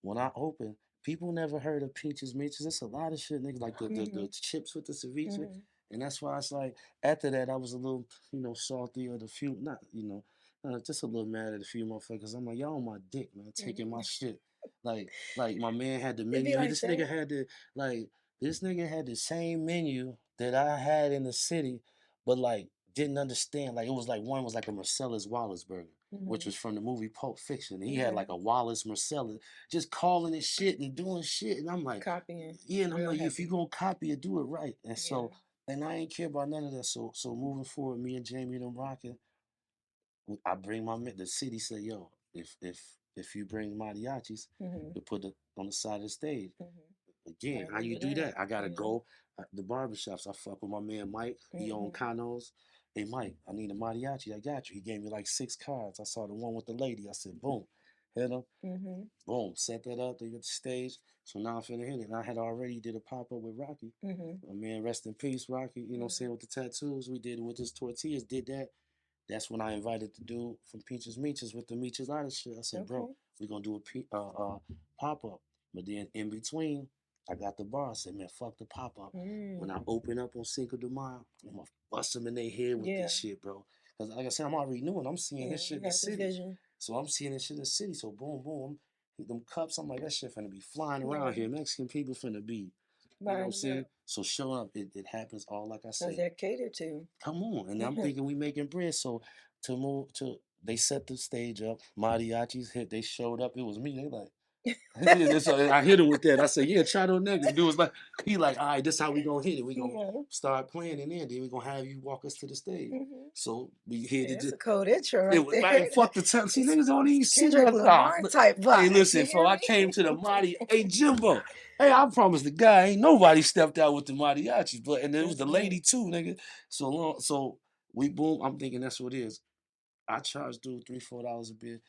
When I opened, people never heard of Peaches Meaches. It's a lot of shit, nigga, like the Mhm. chips with the ceviche. Mhm. And that's why it's like, after that, I was a little, salty or the few, not, just a little mad at a few motherfuckers. I'm like, y'all on my dick, man, taking my Mhm. shit. Like my man had the It'd be menu. like that. Like, this nigga had the same menu that I had in the city, but like, didn't understand. Like, it was like, one was like a Marcellus Wallace burger, which Mhm. was from the movie Pulp Fiction. He had Okay. like a Wallace Marcellus just calling it shit and doing shit. And I'm like, Copying yeah, and I'm real like, if you heavy. gonna copy it, do it right. And Yeah. so, and I ain't care about none of that. So moving forward, me and Jamie and them rocking. I bring the city say, yo, if you bring mariachis, Mhm. you put it on the side of the stage. Mhm. Again, I how you believe do that. that? I gotta Yeah. go the barbershops. I fuck with my man Mike. He own Mhm. condos. Hey Mike, I need a mariachi. I got you. He gave me like 6 cards. I saw the one with the lady. I said, boom, hit him. Mhm. Boom, set that up. They get the stage. So now I'm finna hit it. And I had already did a pop up with Rocky. Mhm. My man, rest in peace, Rocky. You know what I'm saying, Mhm. with the tattoos. We did it with his tortillas. Did that. That's when I invited the dude from Peaches Meaches with the Meaches Lotta shit. I said, bro, Okay. we're gonna do a pop up. But then in between, I got the bar. I said, man, fuck the pop up. When Mm. I open up on Cinco de Mayo, I'm gonna bust them in their head with Yeah. this shit, bro. Because like I said, I'm already new and I'm seeing Yeah. his shit You in the had the city. vision. So I'm seeing this shit in the city. So boom, boom. Them cups, I'm like, that shit finna be flying Yeah. around here. Mexican people finna be, you know what I'm Buying them saying? up So show up, it happens all like I because say. they're catered to. Come on. And I'm thinking we making bread. So to move to they set the stage up. Mariachis hit, they showed up. It was me. They like, yeah, so I hit him with that. I said, yeah, try those niggas. Dude was like, he like, all right, this how we gonna hit it. We gonna Yeah. start playing and then we gonna have you walk us to the stage. Mhm. So we hit Hey, it. that's a cold intro It right was there. like, fuck the time. See, It's niggas don't even see Kendrick that. Nah, Lamar type hey, vibes. listen, You so hear I me? came to the Hey, Jimbo. Hey, I promised the guy, ain't nobody stepped out with the mariachis, but and it was That's the lit. lady too, nigga. So long, so we boom. I'm thinking that's what it is. I charge dude $3, $4 a bit.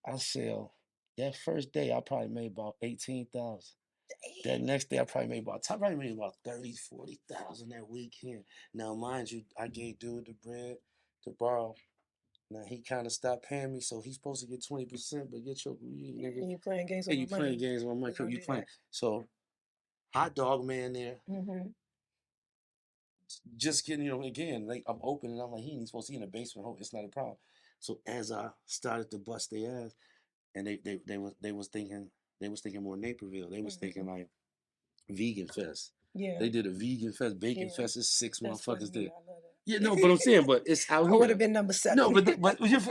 I sell that first day. I probably made about 18,000. That Damn. next day, I probably made about 30, 40,000 that weekend. Now, mind you, I gave dude the bread to borrow. Now he kind of stopped paying me, so he's supposed to get 20%, but get your nigga. Yeah, you playing games Hey, with my you playing money. games with my We mic? gonna You do playing? that. So hot dog man there, Mhm. just getting again. Like I'm open and I'm like he ain't supposed to be in the basement. It's not a problem. So as I started to bust their ass, and they was thinking more Naperville. They was thinking Mhm. like Vegan Fest. Yeah. They did a Vegan Fest, Bacon Yeah. Fest. It's six That's funny motherfuckers to me. there. I love Yeah, no, but I'm it. saying, but it's out I would have here. been number No, 7.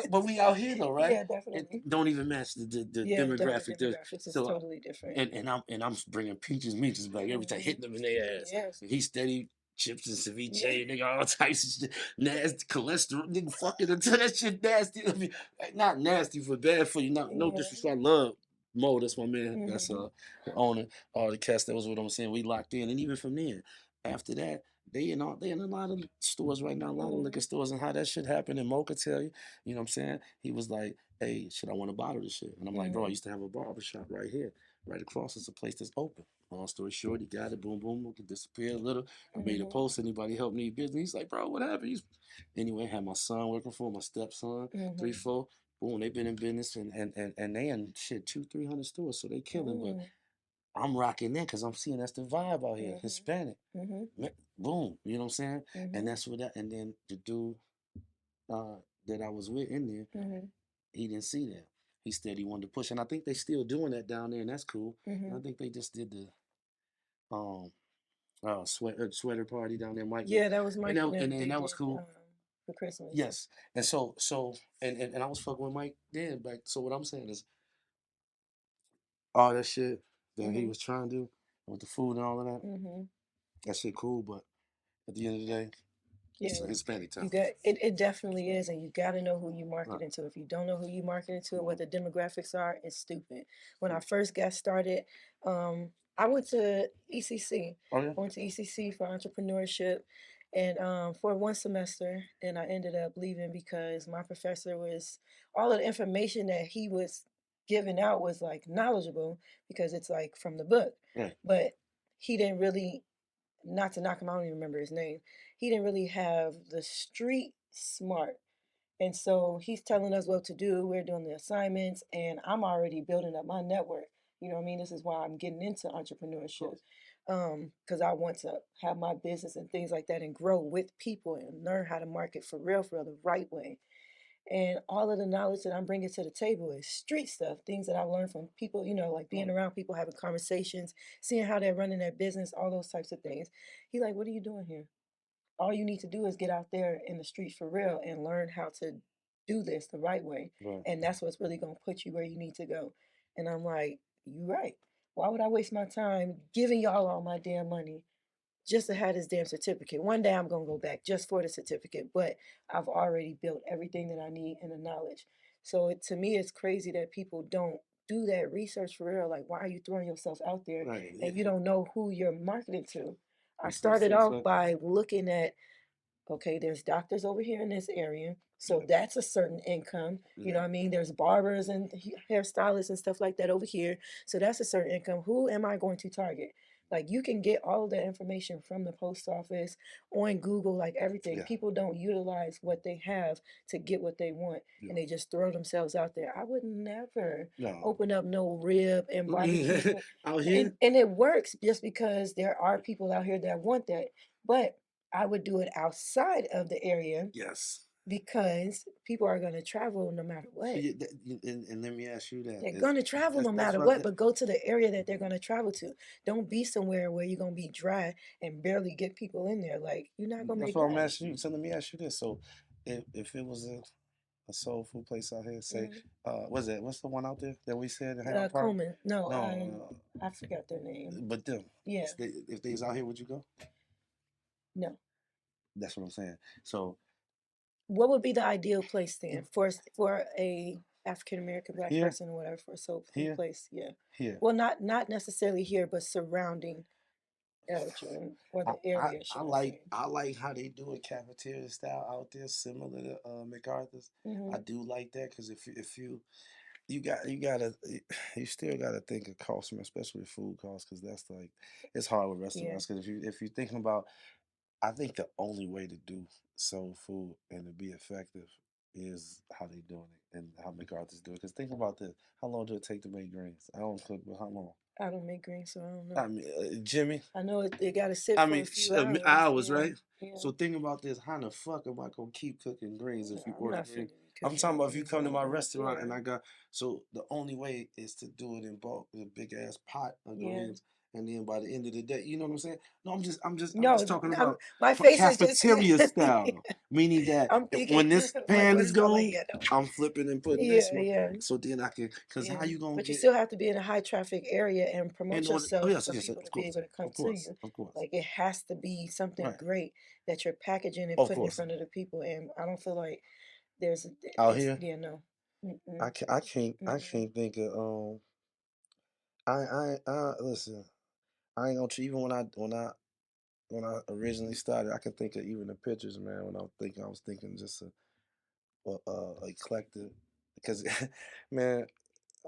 but we out here though, right? Yeah, It definitely. don't even match the Yeah, the demographic. demographics is So totally different. and I'm bringing peaches, meaches back every time, Mhm. hitting them in their ass. Yes. And he steady chips and Yeah. ceviche, nigga, all types of shit. Nasty cholesterol, nigga, fucking until that shit nasty. I mean, not nasty, but bad for you. Not no Yeah. disrespect. I love Mo. That's my man. That's Mhm. the owner. All the cast. That was what I'm saying. We locked in, and even from there, after that. They in a lot of stores right now, a lot of liquor Mhm. stores, and how that shit happened. And Mo could tell you, you know what I'm saying? He was like, hey, shit, I want to bottle this shit. And I'm like, bro, I Mhm. used to have a barber shop right here. Right across is a place that's open. Long story short, he got it, boom, boom, it disappeared a little. I made a Mhm. post, anybody help me business? He's like, bro, what happened? Anyway, had my son working for him, my stepson, three, Mhm. four. Boom, they've been in business and they in shit 200, 300 stores, so they killing. But Mhm. I'm rocking that because I'm seeing that's the vibe out here, Mhm. Hispanic. Mhm. Boom, you know what I'm saying? And Mhm. that's what that. And then the dude uh, that I was with in there, Mhm. he didn't see that. He said he wanted to push, and I think they still doing that down there, and that's cool. And I Mhm. think they just did the um sweater party down there, Mike, Yeah, that was Mike and them. and They that was did cool. for Christmas. Yes, and so and I was fucking with Mike then back. So what I'm saying is all that shit that he Mhm. was trying to do with the food and all of that, Mhm. that shit cool. But at the end of the day, it's a Yeah, Hispanic you town. got it. It definitely is, and you got to know who you Right. market into. If you don't know who you market into and Mm-hmm. what the demographics are, it's stupid. When I first got started, I went to ECC. Oh yeah. I went to ECC for entrepreneurship, and for one semester, then I ended up leaving because my professor was all of the information that he was giving out was like knowledgeable because it's like from the book, Right. but he didn't really, not to knock him, I don't even remember his name. He didn't really have the street smart. And so he's telling us what to do. We're doing the assignments, and I'm already building up my network. You know what I mean? This is why I'm getting into Of entrepreneurship, course. because I want to have my business and things like that and grow with people and learn how to market for real, the right way. And all of the knowledge that I'm bringing to the table is street stuff, things that I've learned from people, like being Right. around people, having conversations, seeing how they're running their business, all those types of things. He like, what are you doing here? All you need to do is get out there in the streets for real and learn how to do this the right way. Right. And that's what's really going to put you where you need to go. And I'm like, you right. Why would I waste my time giving y'all all my damn money just to have this damn certificate? One day I'm going to go back just for the certificate, but I've already built everything that I need and the knowledge. So to me, it's crazy that people don't do that research for real. Like, why are you throwing yourself out there Right. and you don't know who you're marketing to? I So, started so, off so, by looking at, okay, there's doctors over here in this area, so yeah, that's a certain income. You know yeah, what I mean? There's barbers and hairstylists and stuff like that over here, so that's a certain income. Who am I going to target? Like, you can get all of that information from the post office, on Google, like everything. yeah, People don't utilize what they have to get what they want, yeah. and they just throw themselves out there. I would never No. open up no rib and barbecue Out and here? it works just because there are people out here that want that. But I would do it outside of the area Yes. because people are going to travel no matter what. Yeah, and let me ask you that. They're going to travel no That's matter what what, but go to the area that they're going to travel to. Don't be somewhere where you're going to be dry and barely get people in there. Like, you're not going to that's make what I'm money. asking you. So let me ask you this. So if it was a soul food place out here, say, Mm. what's that? What's the one out there that we said in Harold Park? Coleman, no, No, I forgot their name. but them. Yeah, If they was out here, would you go? no. That's what I'm saying. So What would be the ideal place then for a African American black here, person or whatever for a soul food here, place? Yeah. here. Well, not necessarily here, but surrounding Elgin or the area, should I say? I like how they do it cafeteria style out there, similar to MacArthur's. I Hmm. do like that because if you gotta you still gotta think of cost, man, especially with food costs, because that's like it's hard with Yeah, restaurants. Because if you're thinking about, I think the only way to do soul food and to be effective is how they doing it and how MacArthur's do it. Because think about this: how long do it take to make greens? I don't cook, but how long? I don't make green, so I don't know. I mean, Jimmy. I know it got to sit I for mean, a few hours. hours, Yeah, right? yeah. So think about this: how the fuck am I gonna keep cooking greens if you I'm order not greens? finna be I'm cooking talking no about if you greens come to like my that. restaurant Yeah, and I got, so the only way is to do it in bulk, a big ass pot of yeah. greens, and then by the end of the day, you know what I'm saying? No, I'm No, just talking I'm, about my face is just cafeteria style, meaning that I'm thinking, when this I'm like, pan what is is going on gone, here? No. I'm flipping and putting this Yeah, one, yeah, so then I can, cause how yeah. you gonna But you get still have to be in a high traffic area and in promote order? Oh yourself yes, for yes, people to be able to come of to course, you. of course, Like, it has to be something right, great that you're packaging and of putting in course. front of the people. And I don't feel like there's, Out it's, here. yeah, no. Mm-mm, I mm-mm. can't think of I listen. I ain't gonna even when I originally started, I can think of even the pictures, man. When I was thinking just a eclectic, because man,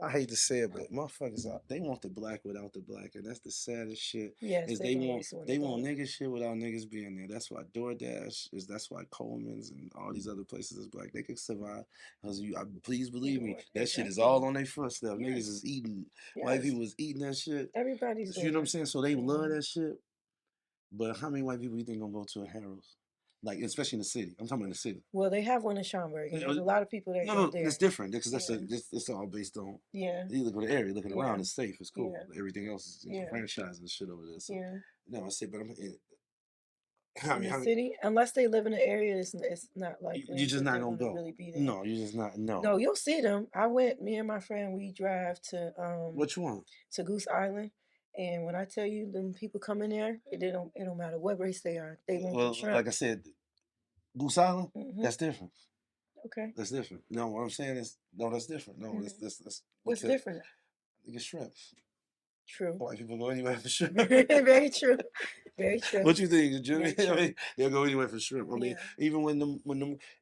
I hate to say it, but motherfuckers, they want the black without the black, and that's the saddest shit. Yes, Is they've always they wanted want that. nigga shit without niggas being there. That's why DoorDash is. That's why Coleman's and all these other places is black. They can survive because please believe me, that shit is all Exactly. on their footstep. Niggas Yes, is eating. White yes. people is eating that shit. Everybody's You doing know what I'm it. saying? So they love Hmm. that shit. But how many white people you think gonna go to a Harold's? Like especially in the city. I'm talking about in the city. Well, they have one in Schaumburg, and You there's know, a lot of people that no, go no, it's there. different because Yeah, it's all based on. yeah, You look at the area, looking yeah, around, it's safe, it's cool. yeah, Everything else is yeah, franchise and shit over there. So, yeah. no, I say, but In the how many, city, unless they live in an area, it's not you're likely just that not they're gonna going to go. really be there. No, you're just not. No, No, you'll see them. I went. Me and my friend, we drive what you want? to Goose Island, and when I tell you, them people come in there, it don't matter what race they are. They want them Well, shrimp. like I said, Goose Island, Hmm. that's different. Okay. That's different. No, what I'm saying is, no, that's different. No, Hmm. that's What's because different? you get shrimp. True. White people go anywhere for shrimp. Very true. Very true. What you think, Jimmy? Very I true. mean, they'll go anywhere for shrimp. I mean, Yeah. even when them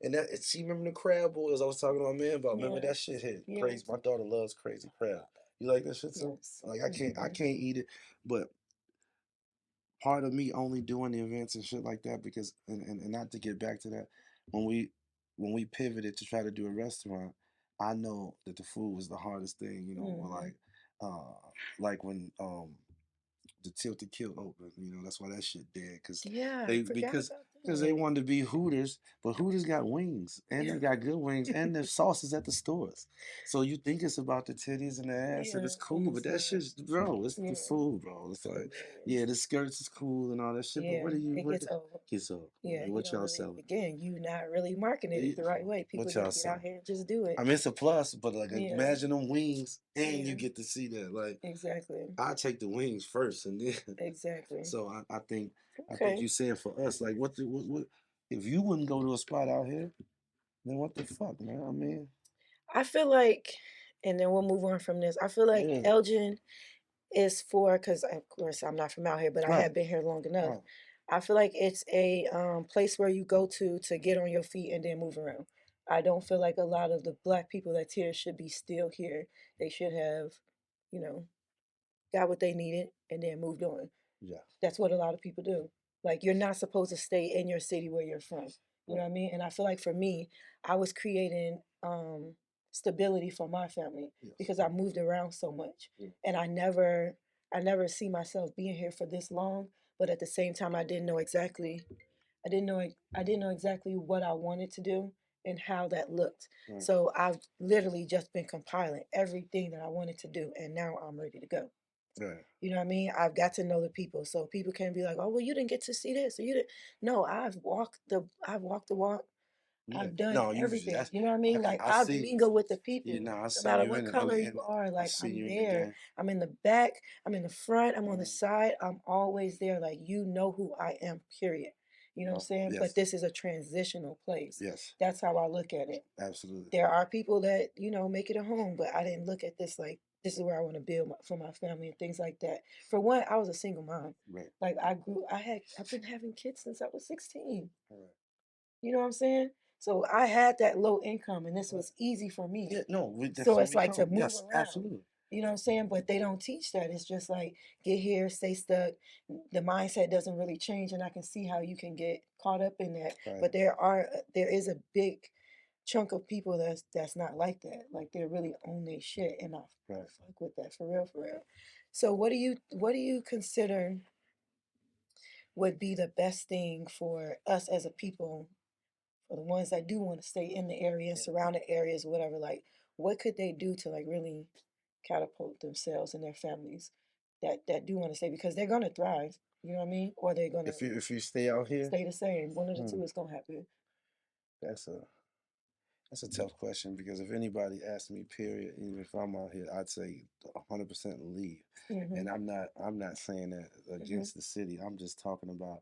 and that see, remember the crab boils I was talking to my man about? Remember Yeah. that shit hit Yeah. crazy. My daughter loves crazy crab. You like that shit too? Yes. Like I Mm-mm. can't eat it, but part of me only doing the events and shit like that because and not to get back to that, when we pivoted to try to do a restaurant, I know that the food was the hardest thing, you know, Mm-hmm. like when the Tilted Kilt open. You know, that's why that shit dead. Cause Yeah, I they forgot about because they that. wanted to be Hooters, but Hooters got wings and they got good wings and their sauces at the stores. So you think it's about the titties and the ass and Yeah, it's and cool, but it's that not. shit's bro, it's the Yeah, food, bro. It's like, yeah, yes. the skirts is cool and all that shit, but Yeah, it what gets old. gets up? Yeah, you What don't y'all really, selling? again, you not really marketing it Eh, the right way. People What need y'all to get out selling? here and just do it. I mean, it's a plus, but like Yeah, imagine them wings and you yeah, get to see that. Like exactly. I take the wings first, and then Exactly. so I think Okay. you saying for us, like what if you wouldn't go to a spot out here, then what the fuck, man? I mean, I feel like and then we'll move on from this. I feel like Yeah. Elgin is for, because of course I'm not from out here, but I Right. have been here long enough. Right. I feel like it's a place where you go to get on your feet and then move around. I don't feel like a lot of the black people that's here should be still here. They should have, you know, got what they needed and then moved on. Yeah. That's what a lot of people do. Like you're not supposed to stay in your city where you're from. You know Right. what I mean? And I feel like for me, I was creating stability for my family Yes. because I moved around so much. Yeah. And I never see myself being here for this long, but at the same time I didn't know exactly what I wanted to do and how that looked. Right. So I've literally just been compiling everything that I wanted to do and now I'm ready to go. Right. You know what I mean? I've got to know the people, so people can't be like, "Oh, well, you didn't get to see this, or you didn't." No, I've walked the walk. Yeah. I've done No, you. everything. That's. You know what I mean? Like I I've see. mingled with the You people, know, I no see matter you what in it, color you and are. I Like see I'm you in the there. game. I'm in the back. I'm in the front. I'm on the Mm. side. I'm always there. Like you know who I am. Period. You know what I'm saying? But Yes. this is a transitional place. Yes. That's how I look at it. Absolutely. There are people that make it a home, but I didn't look at this like this is where I want to build for my family and things like that. For one, I was a single mom. Right. Like I've been having kids since I was 16. All right. You know what I'm saying? So I had that low income, and this Right. was easy for me. Yeah. No, that's So where it's we like to come. move Yes. around. Absolutely. You know what I'm saying? But they don't teach that. It's just like get here, stay stuck. The mindset doesn't really change, and I can see how you can get caught up in that. Right. But there is a big chunk of people that's not like that. Like they really own their shit, and I Right. fuck with that for real, for real. So what do you consider would be the best thing for us as a people, for the ones that do want to stay in the area and Yeah. surrounding areas, whatever? Like, what could they do to like really catapult themselves and their families that do want to stay because they're gonna thrive. You know what I mean? Or they're gonna If you stay out here, stay the same. One of the hmm, two is gonna happen. that's a that's a tough question because if anybody asked me, period, even if I'm out here, I'd say 100% leave. Mhm. And I'm not saying that Mhm. against the city. I'm just talking about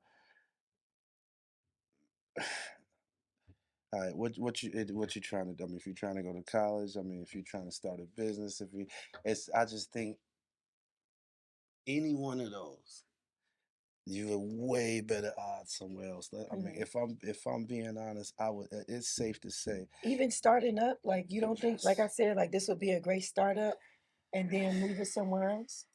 all right, what you trying to do? I mean, if you're trying to go to college, I mean, if you're trying to start a business, if you, it's, I just think any one of those, you have way better odds somewhere else. I mean, Mhm. if I'm being honest, I would. It's safe to say, Even starting up, like you don't think, like I yes. said, like this would be a great startup, and then move it somewhere else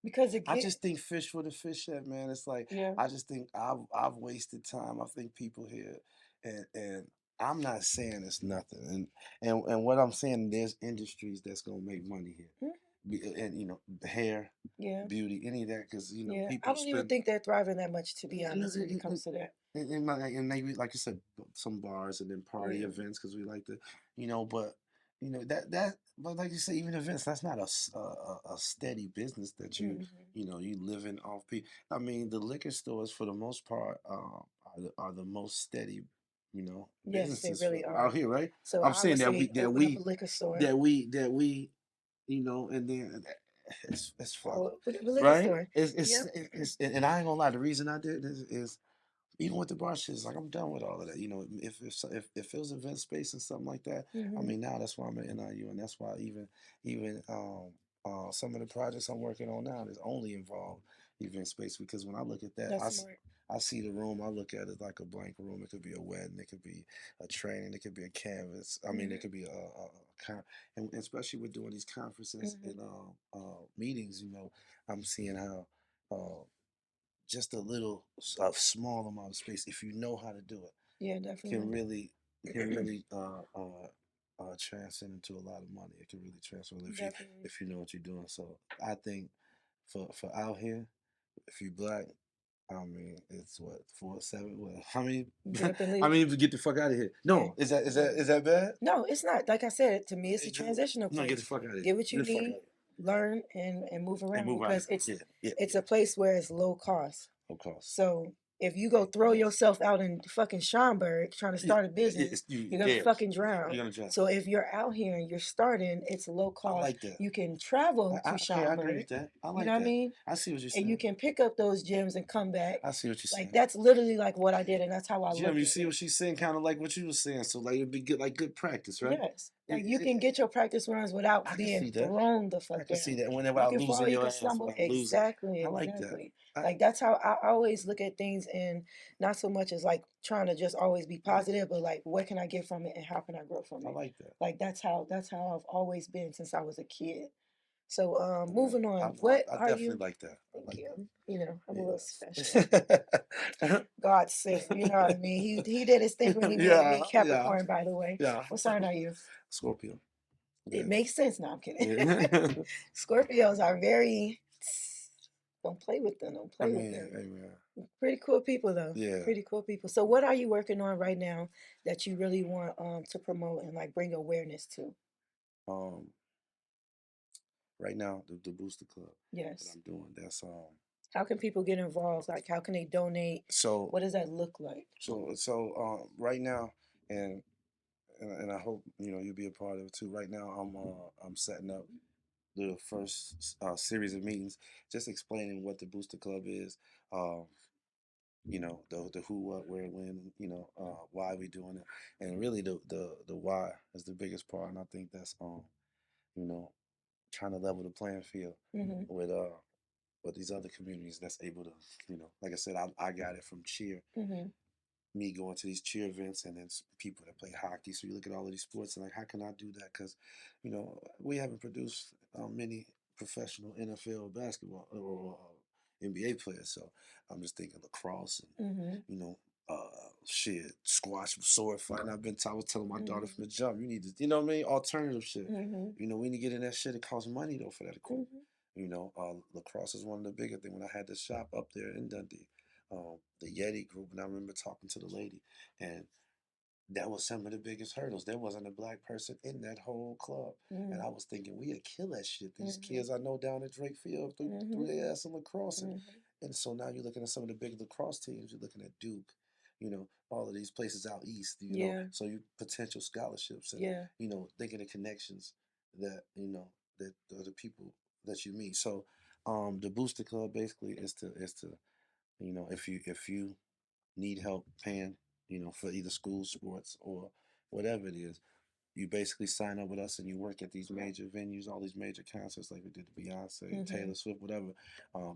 because I again, just think fish for the fish at man. It's like yeah. I just think I've wasted time. I think people here, and I'm not saying it's nothing. And what I'm saying, there's industries that's gonna make money here, Mhm. and hair, Yeah. beauty, any of that, because Yeah. I people don't even spend. think they're thriving that much, to be And, honest, when it comes to that. and maybe like you said, some bars and then party Yeah. events because we like to, but but like you say, even events that's not a steady business that Mhm. you living off people. I mean, the liquor stores for the most part are the most steady, Yes, they businesses really out are. here, right? So I'm I would saying that we say that open up a we liquor store. that we and then it's I fucked, would open up a liquor right? store. It's, Yep. it's and I ain't gonna lie. The reason I did this is even with the bar shit, it's like I'm done with all of that. If it was event space and something like that, I Mhm. mean now that's why I'm at NIU, and that's why even some of the projects I'm working on now is only involve event space because when I look at that, That's smart. I see the room. I look at it like a blank room. It could be a wedding. It could be a training. It could be a canvas. I mean, it Mhm. could be and especially with doing these conferences Mhm. and meetings. I'm seeing how. Just a small amount of space, if you know how to do it, Yeah, can definitely. really can really transcend into a lot of money. It can really transfer if you Definitely. if you know what you're doing. So I think for out here, if you black, I mean it's what 4 7. What how many? Get up and How leave. many people get the fuck out of here? Yeah. No, is that is Yeah. that is that bad? No, it's not. Like I said, to me, it's a It's just transitional no, get the place. fuck out of here. Get what Get you the fuck need, out of learn, and move here and around move out of because here. Yeah, yeah, it's yeah. a place where it's low cost. Of course. So If you go throw yourself out in fucking Schaumburg trying to start a business, you're gonna Yeah, fucking drown. you're gonna try. So if you're out here and you're starting, it's low I cost. like that. You can travel to Okay, I agree Schaumburg. with that. I You know like what I that. mean? I see what you're And you saying. can pick up those gems and come back. I see what you're Like saying. that's literally like what I did, and that's how I Jim, look you at see it. what she's saying, kind of like what you were saying. So like it'd be good, like good practice, right? Yes. Like you can get your practice runs without I can being see that. thrown the I fuck can see down. that. Whenever You I can fall, losing you your can ass, stumble. I'm losing. Exactly, I like that. exactly. Like that's how I always look at things, and not so much as like trying to just always be positive, but like what can I get from it and how can I grow from I it? like that. Like that's how I've always been since I was a kid. So Yeah, moving on. I, What I are you? definitely like that. I Thank like you. that. You know, I'm a little special. Yeah. God sent, you know what I mean? He did his thing when he made me. Yeah, yeah, Capricorn, by the way. yeah. What sign are you? Scorpio. It Yeah. makes sense. No, I'm kidding. Yeah. Scorpios are very. Don't play with them. Don't I play with mean, them. hey man. Pretty cool people though. Yeah. Pretty cool people. So what are you working on right now that you really want to promote and like bring awareness to? Um, right now the Booster Club that Yes. I'm doing. That's How can people get involved? Like how can they donate? so What does that look like? right now, and and I hope you'll be a part of it too. Right now, I'm setting up the first series of meetings, just explaining what the Booster Club is. Um, the who, what, where, when, why we doing it, and really the why is the biggest part. And I think that's you know, trying to level the playing field Mm-hmm. with these other communities that's able to, like I said, I got it from cheer, Mm-hmm. me going to these cheer events, and then people that play hockey. So you look at all of these sports and like, how can I do that? Because, we haven't produced many professional NFL basketball or NBA players. So I'm just thinking lacrosse and, Mm-hmm. shit, squash, sword fighting. I was telling my daughter Mm-hmm. from the jump, you need to, alternative shit. Mm-hmm. We need to get in that shit. It costs money though for that equipment. Mm-hmm. Lacrosse is one of the bigger things. When I had the shop up there in Dundee, the Yeti group, and I remember talking to the lady, and that was some of the biggest hurdles. There wasn't a black person in that whole club, and Mm-hmm. I was thinking we'd kill that shit. These Mm-hmm. kids I know down at Drake Field threw Mm-hmm. their ass in lacrosse, and, Mm-hmm. and so now you're looking at some of the big lacrosse teams. You're looking at Duke, all of these places out east. Yeah. So you potential scholarships, and Yeah. thinking of connections that that the people that you meet. So the Booster Club basically is to if you need help paying, for either school sports or whatever it is, you basically sign up with us and you work at these major venues, all these major concerts like we did the Beyonce, Mm-hmm. Taylor Swift, whatever,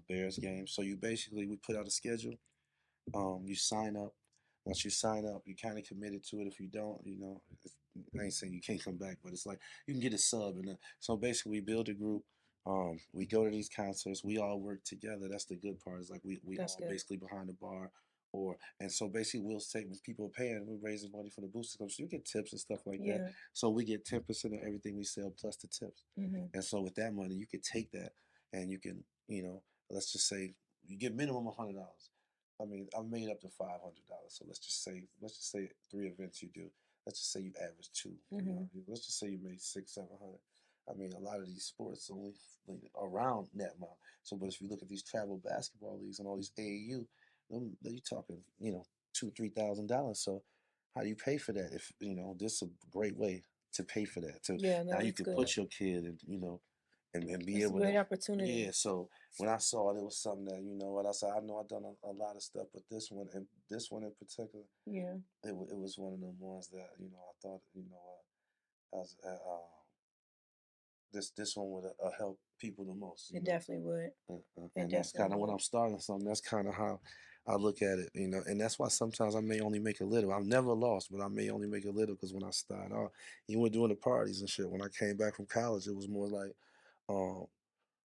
Bears games. So we put out a schedule. You sign up. Once you sign up, you kind of committed to it. If you don't, I ain't saying you can't come back, but it's like you can get a sub. And so basically, we build a group. We go to these concerts. We all work together. That's the good part. Is like we That's all good. basically behind the bar, and so basically we'll say when people are paying, we're raising money for the booster club. So you get tips and stuff like that. Yeah. So we get 10% of everything we sell plus the tips. Mm-hmm. And so with that money, you could take that and you can, let's just say you get minimum $100. I mean, I've made up to $500. So let's just say 3 events you do. Let's just say you average two, Mm-hmm. 300. Let's just say you made 600, 700. I mean, a lot of these sports only like, around that amount. So, but if you look at these travel basketball leagues and all these AAU, you talking, $2,000, $3,000. So, how do you pay for that? If this is a great way to pay for that. To Yeah, no, now you that's can good. put your kid and and be It's a able to, great opportunity. yeah. So when I saw it, it was something that what I said. I know I've done a lot of stuff, but this one in particular, Yeah, it was one of them ones that I thought as this one would help people the most. it definitely would. It And that's kind definitely of when would. I'm starting something. That's kind of how I look at it, and that's why sometimes I may only make a little. I've never lost, but I may only make a little because when I started out, even with doing the parties and shit, when I came back from college, it was more like, um,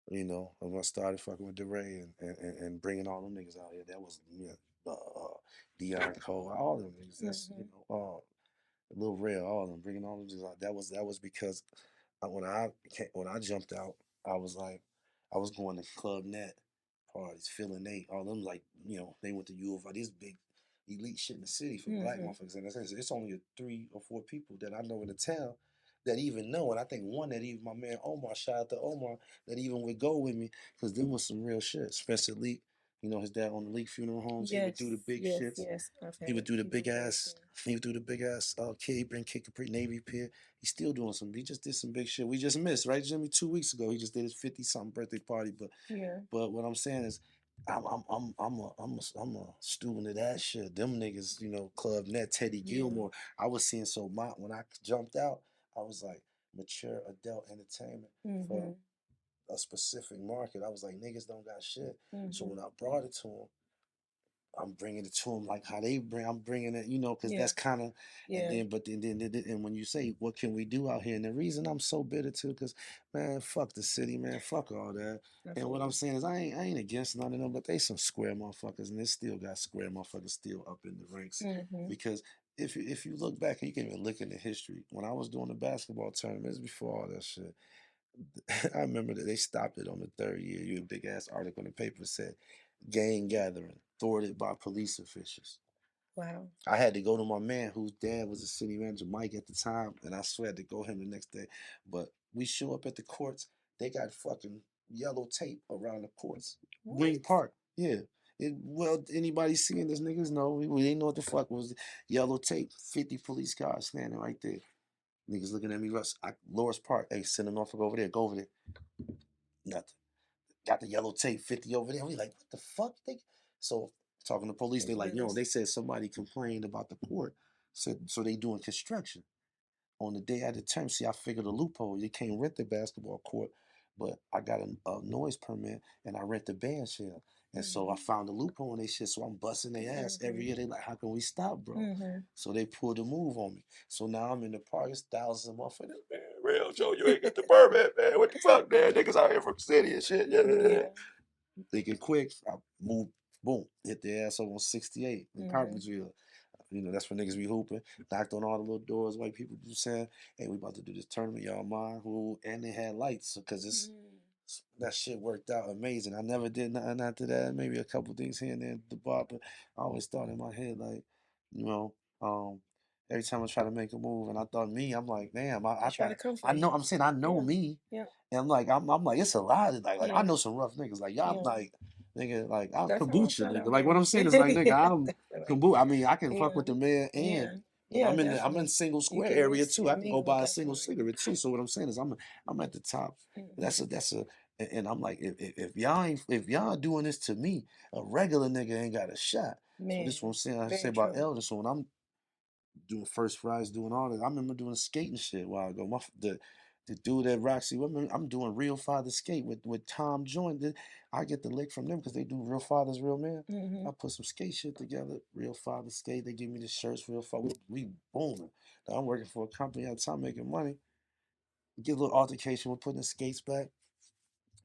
when I started fucking with DeRay and bringing all them niggas out here, that was Dion Cole, all them niggas. That's Mm-hmm. Lil Rel, all of them, bringing all them niggas out. That was because when I jumped out, I was like, I was going to Club Net parties, Phil and Nate, all them like, they went to U of I, this big elite shit in the city for black Mm-hmm. motherfuckers. And it's only 3 or 4 people that I know in the town that even know. And I think one that even my man Omar, shout out to Omar, that even would go with me because there was some real shit. Spencer Lee, You know, his dad owned the League Funeral Homes. He would do the Yes, big yes, shits. yes. I've He would had do the people big bring it ass. there. He would do the big ass kid bring kick Capri Navy Pier. He's still doing some. He just did some big shit. We just missed, right, Jimmy? 2 weeks ago, he just did his 50 something birthday party. Yeah. But what I'm saying is, I'm a student of that shit. Them niggas, you know, Club Net, Teddy Yeah. Gilmore. I was seeing so my when I jumped out, I was like mature adult entertainment for Mm-hmm. a specific market. I was like, niggas don't got shit. So Mm-hmm. when I brought it to them, I'm bringing it to them like how they bring. I'm bringing it, you know, because Yeah. that's kind of. And Yeah. then, but then, and when you say what can we do out here, and the reason I'm so bitter too, because man, fuck the city, man, fuck all that. I And feel what I'm you. saying is, I ain't against none of them, but they some square motherfuckers, and they still got square motherfuckers still up in the ranks. Mm-hmm. Because if you look back, and you can even look into history. When I was doing the basketball tournaments before all that shit, I remember that they stopped it on the third year. You had a big ass article in the paper said gang gathering thwarted by police officials. Wow. I had to go to my man whose dad was a city manager, Mike at the time, and I swear I had to go him the next day. But we show up at the courts, they got fucking yellow tape around the courts. What? Green Park, yeah. Well, anybody seeing this niggas know we didn't know what the fuck was yellow tape. 50 police cars standing right there. Niggas looking at me, Russ. Loris Park, hey, send a Norfolk over there, go over there. Nothing. Got the yellow tape 50 over there. We like, what the fuck? So talking to police, they It's like, really. they said somebody complained about the court. Said so they doing construction. On the day at the term, see, I figured a loophole. You can't rent the basketball court, but I got a noise permit and I rent the band shell. And so I Mm-hmm. found a loophole in they shit. So I'm busting their ass every Mm-hmm. year. They like, how can we stop, bro? Mm-hmm. So they pulled a move on me. So now I'm in the park. It's thousands of motherfuckers. Man, real Joe, you ain't got the permit, man. What the fuck, man? Niggas out here from the city and shit. Yeah. Yeah. Thinking quick, I moved, boom, hit the ass over on 68 in Mm-hmm. Carpentersville. You know, that's when niggas be hooping. Knocked on all the little doors, white people just saying, hey, we about to do this tournament, y'all mind? Who and they had lights because Mm. that shit worked out amazing. I never did nothing after that. Maybe a couple things here and there at the bar, but I always thought in my head, like, you know, every time I try to make a move and I thought me, I'm like, damn, They I try thought to come for I know you. I'm saying I know Yeah. me. Yeah. And I'm like, it's a lot. Like I Yeah. know some rough niggas. Like y'all Yeah. like nigga, like I'm That's how I kombucha, felt nigga. out Like what here. I'm saying is like, nigga, Yeah, I'm definitely. kombucha. I mean, I can fuck Yeah. with the man Yeah. but Yeah, I'm in definitely. single You square can area mix too. I and can go mingle, buy a single definitely. cigarette too. So what I'm saying is I'm at the top. Hmm. That's a and I'm like, if y'all ain't if y'all doing this to me, a regular nigga ain't got a shot. So this is what I'm Man, saying. I say very about true. Elder. So when I'm doing first fries, doing all that. I remember doing skating shit a while ago. The dude at Roxy, I'm doing Real Father Skate with Tom Joint. I get the lick from them because they do Real Father's Real Man. Hmm. I put some skate shit together, Real Father Skate. They give me the shirts, Real Father. We booming. Now I'm working for a company at the time making money. Get a little altercation. We're putting the skates back.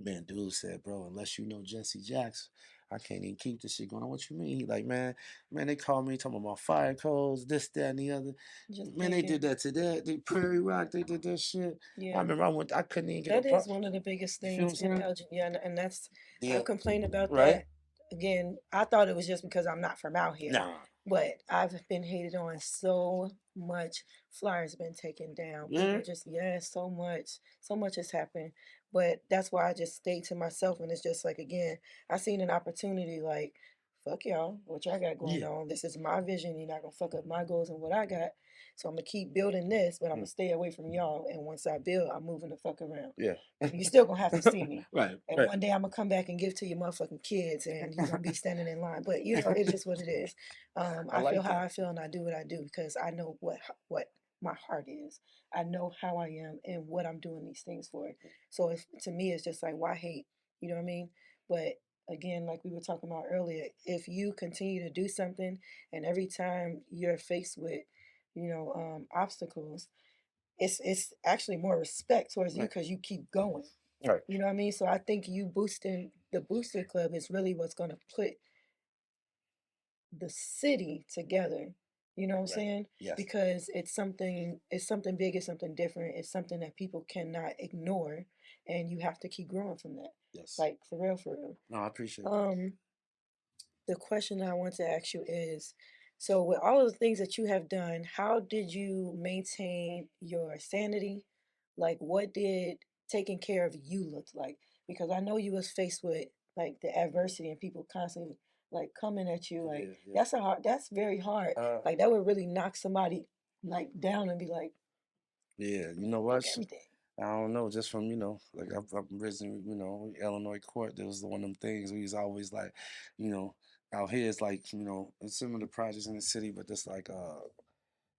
Man, dude said, bro, unless you know Jesse Jackson, I can't even keep this shit going on. What you mean? He like, man, they called me talking about fire codes, this, that, and the other. Just Man, they did thinking. that to that. They Prairie Rock, they did that shit. I Yeah. remember I couldn't even get a That part. is one of the biggest You feel things what in I'm saying? Elgin. Yeah, and that's Yeah. I've complained about Right? that. Again, I thought it was just because I'm not from out here, Nah. but I've been hated on so much. Flyers been taken down. Yeah. People just so much has happened. But that's why I just stay to myself, and it's just like again, I seen an opportunity like. Fuck y'all, what y'all got going Yeah. on? This is my vision. You're not gonna fuck up my goals and what I got. So I'm gonna keep building this, but I'm gonna Mm. stay away from y'all. And once I build, I'm moving the fuck around. Yeah. You still gonna have to see me. Right. And Right. one day I'm gonna come back and give to your motherfucking kids, and you're gonna be standing in line. But you know, it is what it is. I I feel like how that. I feel, and I do what I do because I know what my heart is. I know how I am and what I'm doing these things for. So if to me, it's just like why hate? You know what I mean? But again, like we were talking about earlier, if you continue to do something, and every time you're faced with, obstacles, it's actually more respect towards you Right. because you keep going. Right. You know what I mean? So I think you boosting the booster club is really what's going to put the city together. You know what I'm Right. saying? Yes. Because it's something big, it's something different, it's something that people cannot ignore, and you have to keep growing from that. Yes. Like for real, for real. No, I appreciate that. Um, the question I want to ask you is, so with all of the things that you have done, how did you maintain your sanity? Like what did taking care of you look like? Because I know you was faced with like the adversity and people constantly like coming at you. Like Yeah, yeah. that's a hard. That's very hard. Uh, Like that would really knock somebody like down and be like, yeah. You know what? fuck everything. I don't know. Just from like I'm originally, Illinois court. There was one of them things we was always like, you know, out here it's like it's similar to projects in the city, but just like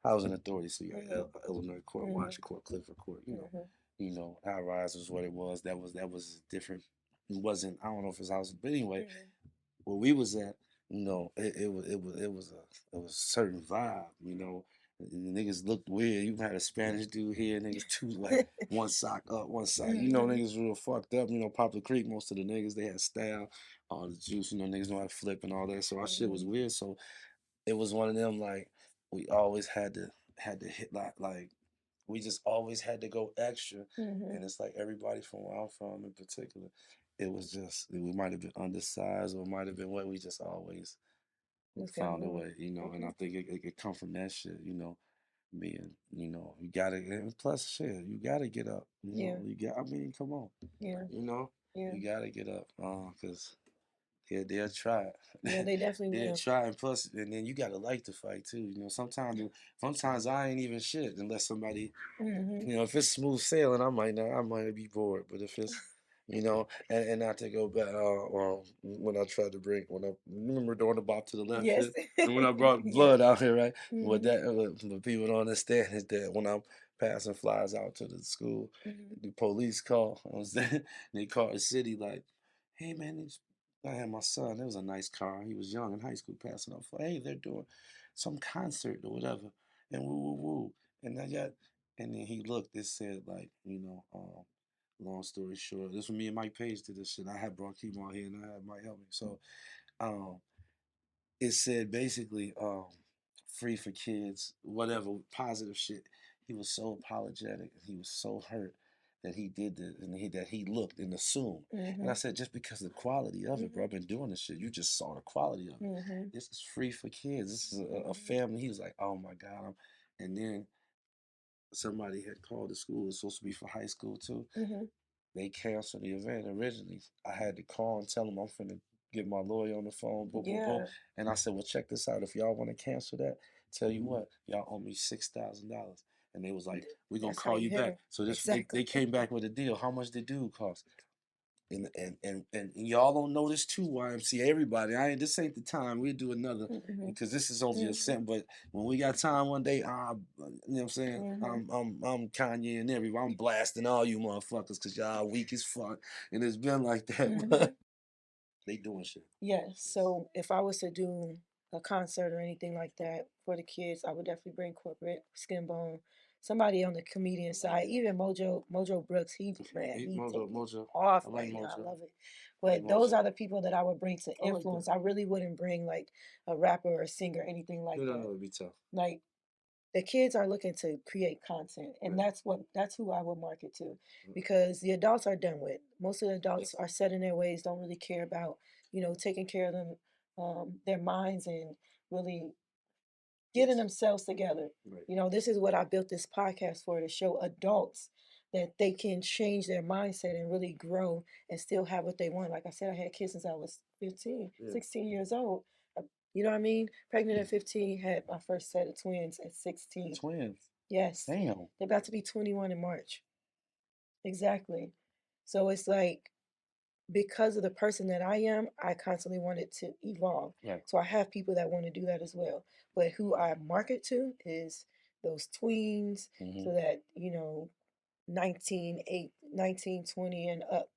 housing authority. So you got Mhm. Illinois court, Mhm. Washington court, Clifford court. Mhm. High rise was what it was. That was different. It wasn't. I don't know if it's housing, but anyway, Mhm. where we was at, it was a certain vibe. And the niggas looked weird. You had a Spanish dude here, niggas two like one sock up, one sock. Mhm. Niggas real fucked up. Poplar Creek, most of the niggas they had style, all the juice. Niggas know how to flip and all that. So our shit was Mhm. weird. So it was one of them like we always had to hit like we just always had to go extra. Mhm. And it's like everybody from where I'm from in particular, it was just we might have been undersized or might have been what we just always Just kept found a moving. way. And I Mhm. think it could come from that shit. Being, you gotta, and plus shit, you gotta get up. Yeah. I mean, come on, Yeah. you know, Yeah. you gotta get up, cause they'll try Yeah. it. They definitely They'll will. try, and plus, and then you gotta like to fight too. Sometimes I ain't even shit unless somebody, Mhm. if it's smooth sailing, I might be bored. But if it's, and not to go back, when I tried to bring, when I remember doing the bop to the left Yes. hit, and when I brought Yeah. blood out here, right? What Mhm. what people don't understand is that when I'm passing flies out to the school, Mhm. the police call. I was there, they call the city like, hey man, I had my son. It was a nice car. He was young in high school, passing off. Hey, they're doing some concert or whatever, and woo woo woo. And I got and then he looked, it said like, long story short, this was me and Mike Page did this shit. I had brought Kimo out here and I had Mike help me. So um it said basically free for kids, whatever positive shit. He was so apologetic and he was so hurt that he did this and that he looked and assumed. And I Mhm. said, just because of the quality of it, bro, Mhm. I've been doing this shit. You just saw the quality of it. Mhm. This is free for kids. This is a Mhm. family. He was like, oh my God. And then somebody had called the school. It was supposed to be for high school too. Mhm. They canceled the event originally. I had to call and tell them I'm finna get my lawyer on the phone, boom, boom, boom. Yeah. And I said, well, check this out. If y'all want to cancel that, tell you what, y'all owe me $6,000. And they was like, we're gonna That's how call you you hit back. her. So they Exactly. came back with a deal. How much did dude cost? And y'all don't know this too, YMCA. Everybody, this ain't the time. We'll do another Mhm. because this is only a Mhm. cent. But when we got time one day, you know what I'm saying? Mhm. I'm Kanye and everybody. I'm blasting all you motherfuckers because y'all weak as fuck. And it's been like that. Mhm. But they doing shit. Yes. Yes. So if I was to do a concert or anything like that for the kids, I would definitely bring corporate, Skin Bone, somebody on the comedian side, even Mojo Brooks. He man, he Mojo, taking Mojo. off I like right now. I Mojo. love it. I like But those Mojo. are the people that I would bring to I like that. influence. I really wouldn't bring like a rapper or a singer, anything like No, that. it'd be tough. Like the kids are looking to create content, and Right. that's who I would market to, Mm. because the adults are done with. Most of the adults Yes. are set in their ways, don't really care about taking care of them, their minds, and really getting Yes. themselves together. Right. This is what I built this podcast for, to show adults that they can change their mindset and really grow and still have what they want. Like I said, I had kids since I was 15, Yeah. 16 years old. Uh, You know what I mean? Pregnant at 15, had my first set of twins at 16. Twins. Yes. Damn. They're about to be 21 in March. Exactly. So it's like, because of the person that I am, I constantly wanted to evolve. Right. So I have people that want to do that as well. But who I market to is those tweens, Mm-hmm. so that, 19, 8, 19, 20 and up,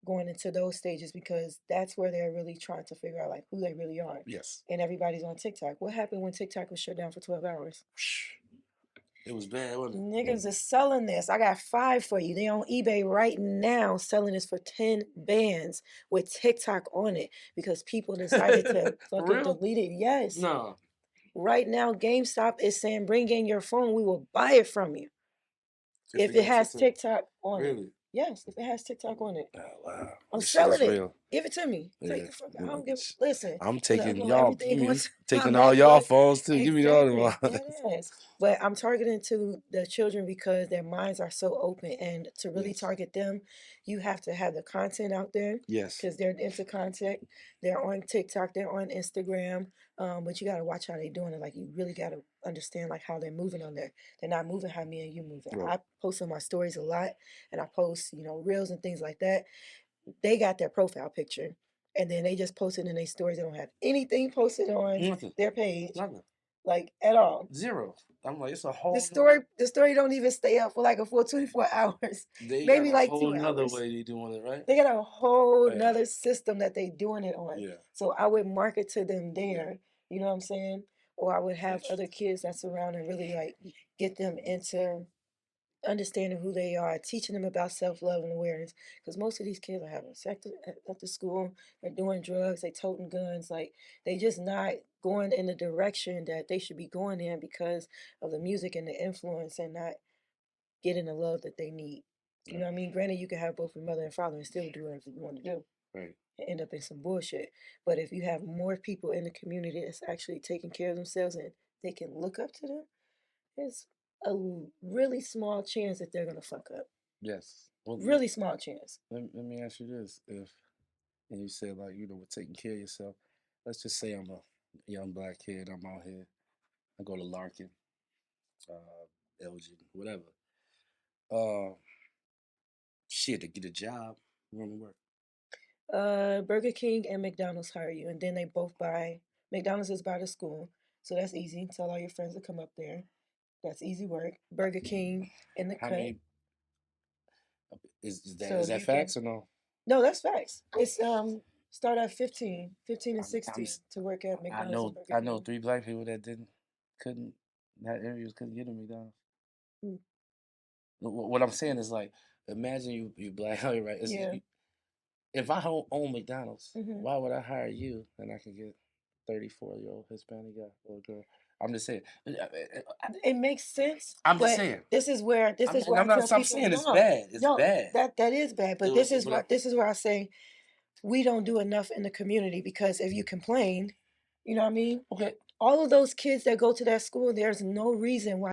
going into those stages, because that's where they're really trying to figure out like who they really are. Yes. And everybody's on TikTok. What happened when TikTok was shut down for 12 hours? It was bad, wasn't Niggas is selling this. I got 5 for you. They on eBay right now selling this for 10 bands with TikTok on it, because people decided to it? For fucking real? delete it. Yes. No. Right now, GameStop is saying, bring in your phone. We will buy it from you If if it it got has TikTok. TikTok on it. Really? Yes, if it has TikTok on it. Oh, wow. I'm This shit selling is it. real. Give it to me. Yeah. Take the fuck. I don't give. Listen, I'm when I taking upload y'all. everything I mean, onto my taking all y'all MacBook. phones too. Give me all Exactly, them. that is. But I'm targeting to the children because their minds are so open, and to really Yes. target them, you have to have the content out there Yes. because they're into content. They're on TikTok. They're on Instagram. But you gotta watch how they're doing it. Like you really gotta understand like how they're moving on there. They're not moving how me and you moving. Right. I post on my stories a lot, and I post reels and things like that. They got their profile picture, and then they just post it in their stories. They don't have anything posted on Nothing. their page, Nothing. like at all. Zero. I'm like, it's a The whole story, nother. the story don't even stay up for like a full 24 hours, They got maybe a like whole two nother hours. way they doing it, right? They got a whole Yeah. nother system that they doing it on. Yeah. So I would market to them there. You know what I'm saying? Or I would have other Interesting. kids that's around and really like get them into understanding who they are, teaching them about self love and awareness. Because most of these kids are having sex at the school, they're doing drugs, they toting guns, like they just not going in the direction that they should be going in because of the music and the influence, and not getting the love that they need. You know Right. what I mean? Granted, you can have both your mother and father and still do whatever you want to do Right. and end up in some bullshit. But if you have more people in the community that's actually taking care of themselves and they can look up to them, it's a really small chance that they're gonna fuck up. Yes. Well, Really small chance. let me ask you this: if and you said like with taking care of yourself. Let's just say I'm a young black kid. I'm out here. I go to Larkin, Elgin, whatever. Uh, shit to get a job. Where to work? Burger King and McDonald's hire you, and then they both buy. McDonald's is by the school, so that's easy. Tell all your friends to come up there. That's easy work. Burger King in the How cut, many is that? so Is that you can. facts or no? No, that's facts. It's start at 15 and I'm 16 to work at I McDonald's and know Burger I know King. 3 black people that couldn't that areas couldn't get a McDonald's. Mm, What I'm saying is like, imagine you black, right? yeah. If I own McDonald's, Hmm. why would I hire you and I can get 34-year-old Hispanic guy or girl? I'm just saying. It makes sense, I'm just but saying. this is And where I I'm not. tell I'm people saying it's no, bad. It's no, bad. that is bad. But this is But what this is where I say we don't do enough in the community because if you complain, you know what I mean. okay. All of those kids that go to that school, there's no reason why.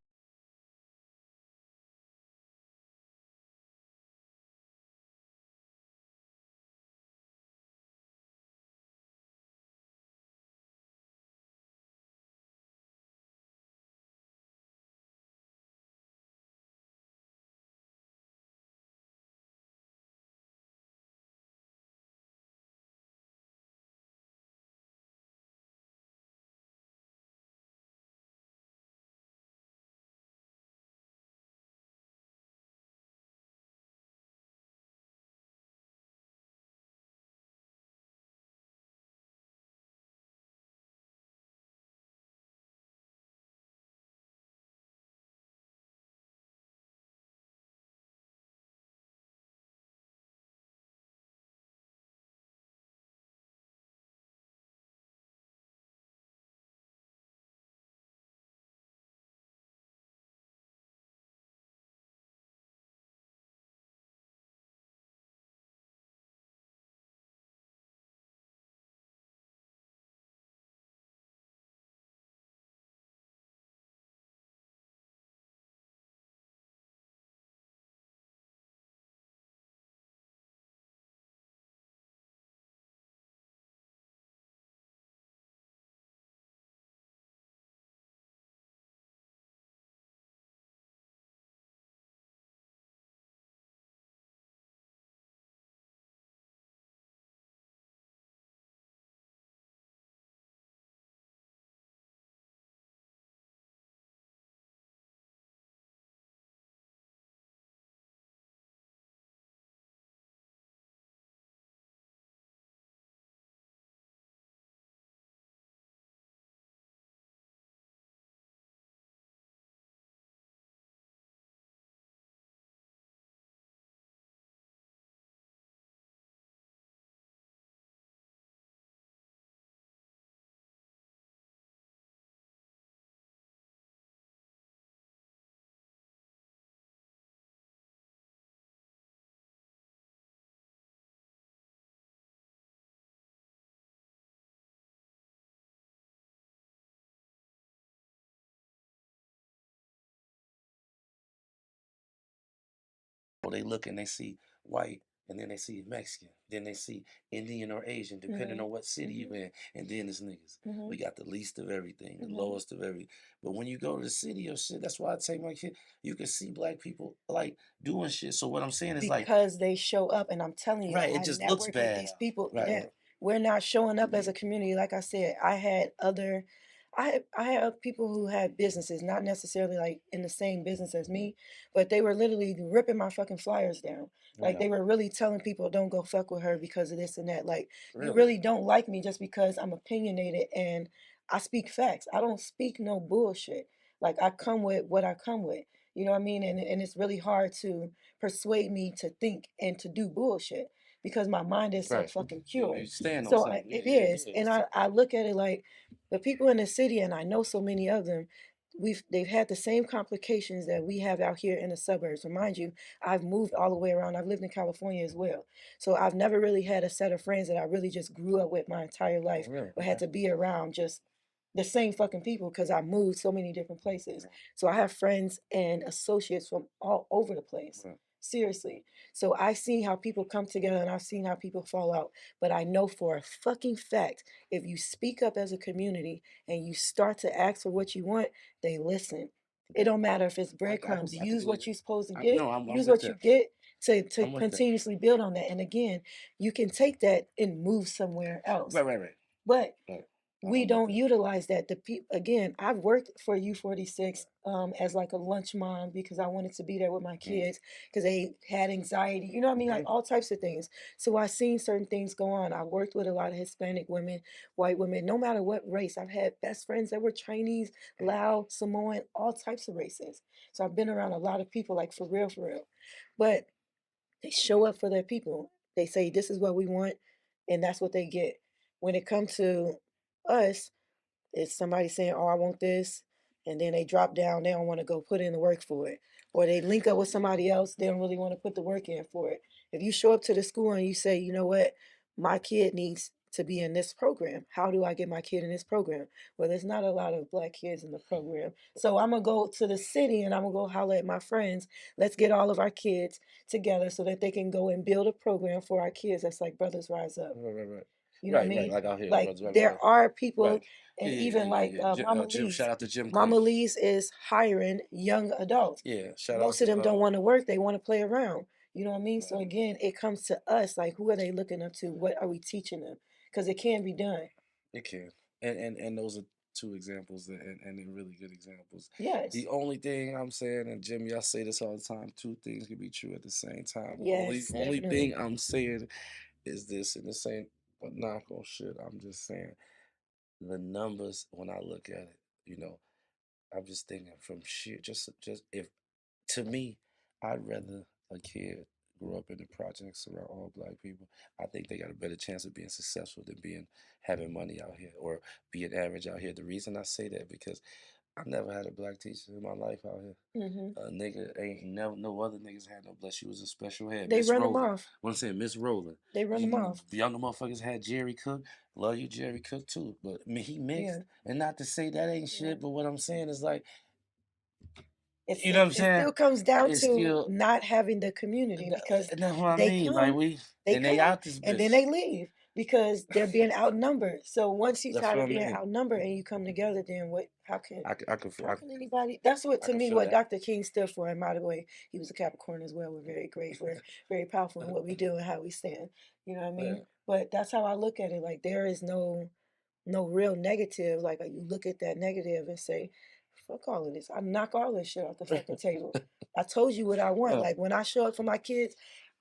they look and they see white, and then they see Mexican, then they see Indian or Asian, depending Mhm. on what city you Mhm. in, and then it's niggas. Mhm. We got the least of everything, the Mhm. lowest of every. But when you go to the city or shit, that's why I take my kid. You can see black people like doing shit. So what I'm saying is like, Because they show up, and I'm telling you, right, it I just looks network with bad, these people right? that we're not showing up as a community. Like I said, I had people who had businesses, not necessarily like in the same business as me, but they were literally ripping my fucking flyers down. Like Yeah, they were really telling people, don't go fuck with her because of this and that. Like you really, really don't like me just because I'm opinionated and I speak facts. I don't speak no bullshit. Like I come with what I come with. You know what I mean? And it's really hard to persuade me to think and to do bullshit because my mind is so right. fucking You pure. stand on So something. Yeah, it yeah, is. yeah. And I look at it like the people in the city, and I know so many of them, they've had the same complications that we have out here in the suburbs. Remind you, I've moved all the way around. I've lived in California as well. So I've never really had a set of friends that I really just grew up with my entire Oh, life really? or had Okay. to be around just the same fucking people because I moved so many different places. So I have friends and associates from all over the place. Right. Seriously. So I see how people come together and I've seen how people fall out. But I know for a fucking fact, if you speak up as a community and you start to ask for what you want, they listen. It don't matter if it's breadcrumbs. I can Use believe what it. you're supposed to I, get. no, I'm Use with what you that. get to I'm with that. continuously build on that. And again, you can take that and move somewhere else. Right, right, right. But Right. we I'm with don't that. utilize that. The people again, I've worked for U46 as like a lunch mom because I wanted to be there with my Mm. kids because they had anxiety. You know what I mean? Like Okay. all types of things. So I seen certain things go on. I worked with a lot of Hispanic women, white women, no matter what race. I've had best friends that were Chinese, Lao, Samoan, all types of races. So I've been around a lot of people, like for real, for real. But they show up for their people. They say this is what we want, and that's what they get. When it comes to us, it's somebody saying, "Oh, I want this," and then they drop down. They don't want to go put in the work for it, or they link up with somebody else. They don't really want to put the work in for it. If you show up to the school and you say, "You know what, my kid needs to be in this program. How do I get my kid in this program?" Well, there's not a lot of black kids in the program, so I'm gonna go to the city and I'm gonna go holler at my friends. Let's get all of our kids together so that they can go and build a program for our kids. That's like Brothers Rise Up. Right, right, right. You know what I Right, right. mean? Like out here, Like brothers. Right, right, there right. are Right. people, Yeah, and yeah, even yeah, like yeah, yeah. Mama Jim, Lee's. shout out to Jim Mama Clean. Lee's is hiring young adults. Yeah, shout out Most of to them don't want to work; they want to play around. You know what I mean? So right. again, it comes to us. Like, who are they looking up to? What are we teaching them? Because it can be done. It can. And those are two examples and they're really good examples. Yes. The only thing I'm saying, and Jimmy, I say this all the time, two things can be true at the same time. Only Yes, only thing definitely. I'm saying is this, and this ain't a knock on shit. I'm just saying the numbers when I look at it, you know, I'm just thinking from sheer just if to me, I'd rather a kid grow up in the projects around all black people. I think they got a better chance of being successful than being having money out here or being average out here. The reason I say that because I never had a black teacher in my life out here. Hmm. A nigga ain't never no other niggas had no bless. She was a special head, They Miss run them Rowland. off. What I'm saying, Miss Rowland. They run them off. The younger motherfuckers had Jerry Cook. Love you, Jerry Cook too. But I mean, he mixed, Yeah. and not to say that ain't Yeah. shit. But what I'm saying is like, It's you know what it, I'm it saying? still comes down It's to still not having the community Th- because and that's what I they mean. Like come, we they and they come, out this and then bitch. they leave because they're being outnumbered. So once you That's tired what of I being mean. outnumbered and you come together, then what? I, How can anybody? That's what I to can me feel what that. Dr. King stood for. And by the way, he was a Capricorn as well. We're very great. We're very powerful in what we do and how we stand. You know what I mean? Yeah. But that's how I look at it. Like there is no real negative. Like you look at that negative and say, fuck all of this. I knock all this shit off the fucking table. I told you what I want. No. Like when I show up for my kids,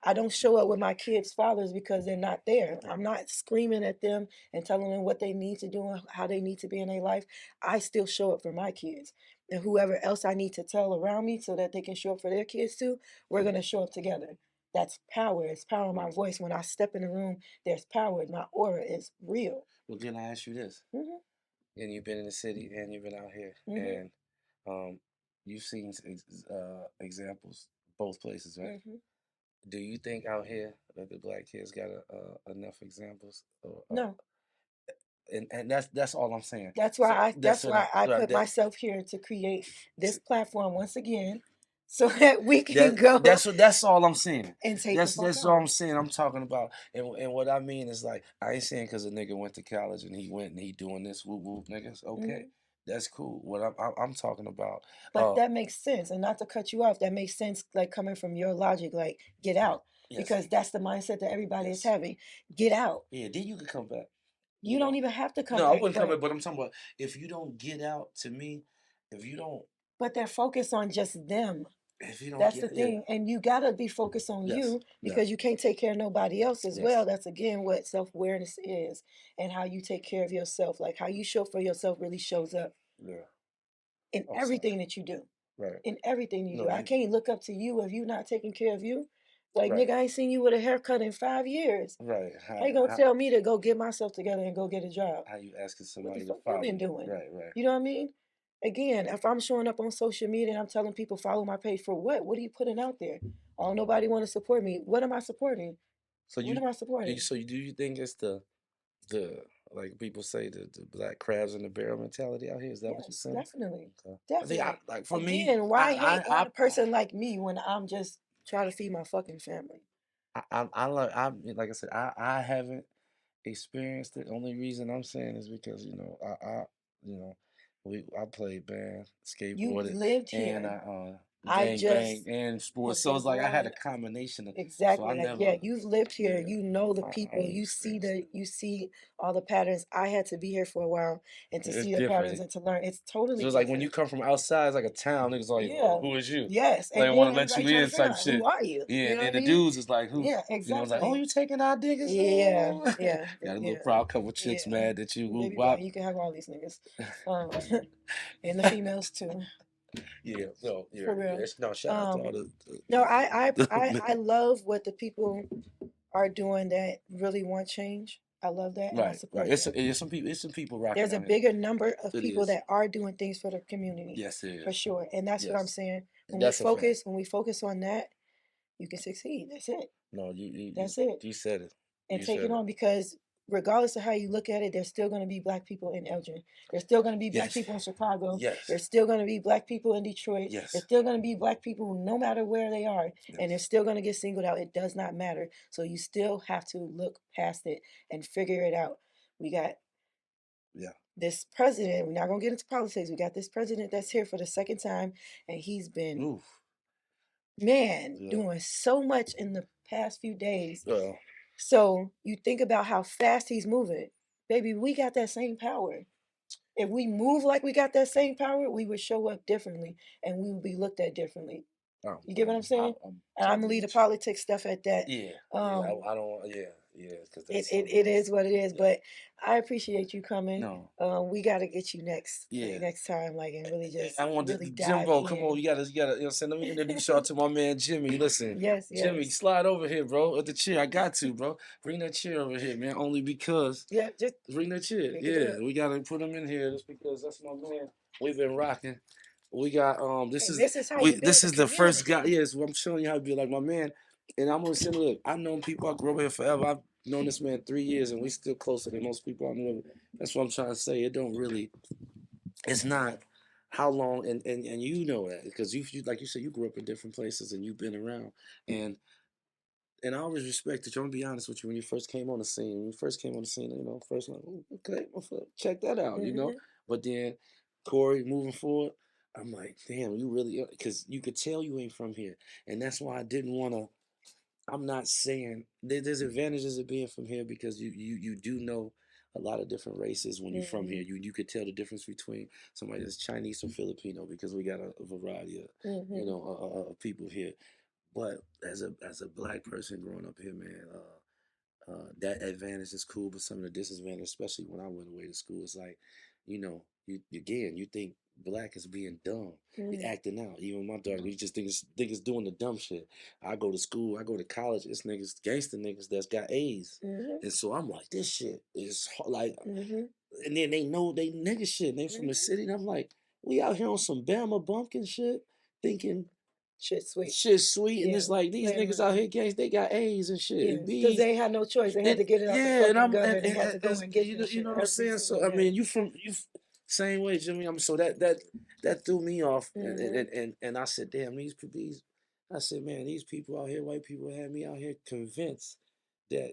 I don't show up with my kids' fathers because they're not there. Right. I'm not screaming at them and telling them what they need to do and how they need to be in their life. I still show up for my kids. And whoever else I need to tell around me so that they can show up for their kids too, we're going to show up together. That's power. It's power in my Right. voice. When I step in the room, there's power. My aura is real. Well, can I ask you this? Hmm. And you've been in the city and you've been out here, Hmm. and um, you've seen examples both places, right? Hmm. Do you think out here that the black kids got enough examples? No. And that's all I'm saying. That's why So I that's that's what I why I right, put that. myself here to create this platform once again so that we can That go that's all I'm saying. and take the fuck That's all off. I'm saying. I'm talking about, and what I mean is like I ain't saying because a nigga went to college and he went and he doing this whoop whoop niggas. Okay, Mhm. that's cool. What I'm talking about. But that makes sense, and not to cut you off, that makes sense. Like coming from your logic, like get out, Yes, because that's the mindset that everybody is yes, having. Get out. yeah. Then you can come back. You You don't know. even have to come No, I back, wouldn't come back. But I'm talking about if you don't get out. To me, if you don't, but they're focused on just them. if you don't That's the get, yeah, thing. And you gotta be focused on yes, you yeah, because you can't take care of nobody else as well. yes, That's again what self-awareness is, and how you take care of yourself. Like how you show for yourself really shows up yeah. in I'm sorry. everything that you do. Right. In everything you No, do. I you can't look up to you if you not taking care of you. Like right, nigga, I ain't seen you with a haircut in 5 years. right. How you gonna tell me to go get myself together and go get a job? How you asking What the somebody to fuck you follow been you? doing? Right, right. You know what I mean? Again, if I'm showing up on social media and I'm telling people follow my page for what? What are you putting out there? Oh, nobody want to support me. What am I supporting? So What you, am I supporting? do you think it's the like people say the black crabs in the barrel mentality out here? Is that what you're Yes, saying? definitely. Okay. I think Definitely. like for me, Again, why hate on a person like me when I'm just trying to feed my fucking family? like I said, I haven't experienced it. Only reason I'm saying is because you know I played band, You skateboarded, lived and here. I I gang bang just and sports. have So been it's like I had a growing. combination of. So I Exactly. Like, yeah, never, you've lived here. yeah, You know the I people. ain't You see experienced it. you see all the patterns. I had to be here for a while and to It's see the patterns different. and to learn. It's So totally it's like when you different. come from outside, it's like a town. Niggas like, Yeah. who is you? Yes. They And want then to let everybody you trying to in, figure type out who shit. are you? Yeah, You and know what I then the mean? dudes is like, who? Yeah, You know, it's like, oh, exactly. you taking our niggas? Yeah, Oh. yeah, Got a little yeah, crowd, couple chicks yeah. mad that you whoop Baby boy, wop. you can have all these niggas. Um, and the females too, Yeah, no, for yeah. real. No, shout out to all Um, no, I the love what the people are doing that really want change. I love that and I right, right. support that. It's some people rocking There's a out here. bigger number of It people is. that are doing things for the community, Yes, it for is. sure. And that's what I'm Yes, saying. and that's a fact. When we focus on that, you can succeed. That's it. No, That's it. you said it. And You take it said it. on because regardless of how you look at it, there's still going to be black people in Elgin. There's still going to be black Yes, people in Chicago. yes, There's still going to be black people in Detroit. There's yes, still going to be black people no matter where they are. And they're yes. still going to get singled out. It does not matter. So you still have to look past it and figure it out. We got Yeah. this president. We're not going to get into politics. We got this president that's here for the second time. And he's been, Oof. man, Yeah. doing so much in the past few days. Well, So you think about how fast he's moving. Baby, we got that same power. If we move like we got that same power, we would show up differently and we would be looked at differently. You get what I'm saying? I'm And I'm gonna totally leave the with you. politics stuff at that. Yeah, yeah. Um, I don't. Yeah, yeah. Because it, that's it, something it else. is what it is, Yeah. but I appreciate you coming. No. We gotta get you Yeah. next time, like, and really just I want really dive Jimbo. Come on, in. you know what I'm saying? Let me introduce y'all to my man Jimmy. Listen, Yes, Jimmy, yes. slide over here, bro. At the chair, I got to, bro. Bring that chair over here, man. Only because Yeah, just bring that chair. we could do Yeah, it. we gotta put him in here just because that's my man. We've been rocking. We got And this is how you this build a is the first guy. community. Yes, I'm showing you how to be like my man. And I'm gonna say, look, I've known people. I grew up here forever. I've known this man 3 years, and we still closer than most people I know. That's what I'm trying to say. It don't really. It's not how long, and you know that because you like you said, you grew up in different places and you've been around, and I always respected you. I'm gonna be honest with you. When you first came on the scene, first like, "Ooh, okay, check that out, you know. Hmm. But then Corey moving forward, I'm like, damn, you really, because you could tell you ain't from here, and that's why I didn't want to. I'm not saying there's advantages of being from here because you do know a lot of different races when you're from here. Hmm. You could tell the difference between somebody that's Chinese or Filipino because we got a variety of Hmm. of people here. But as a black person growing up here, man, that advantage is cool, but some of the disadvantage, especially when I went away to school, is like, you think black is being dumb, we Hmm. acting out. Even my daughter, we just think it's doing the dumb shit. I go to school, I go to college. It's niggas, gangster niggas that's got A's, Hmm. and so I'm like, this shit is like, Hmm. and then they know they nigga shit. They from the Hmm. city, and I'm like, we out here on some Bama bumpkin shit, thinking Shit, sweet. shit's sweet, and Yeah, it's like these playing niggas out around. here, gangs, they got A's and shit Yeah, and because B's. they had no choice. They had And to get it out the yeah, and fucking I'm gutter. They had to go and get you that you shit know what I'm every saying. single So I mean, day. you from same way, Jimmy. I'm so that that threw me off, Mm-hmm. and I said, damn, these, I said, man, these people out here, white people, had me out here convinced that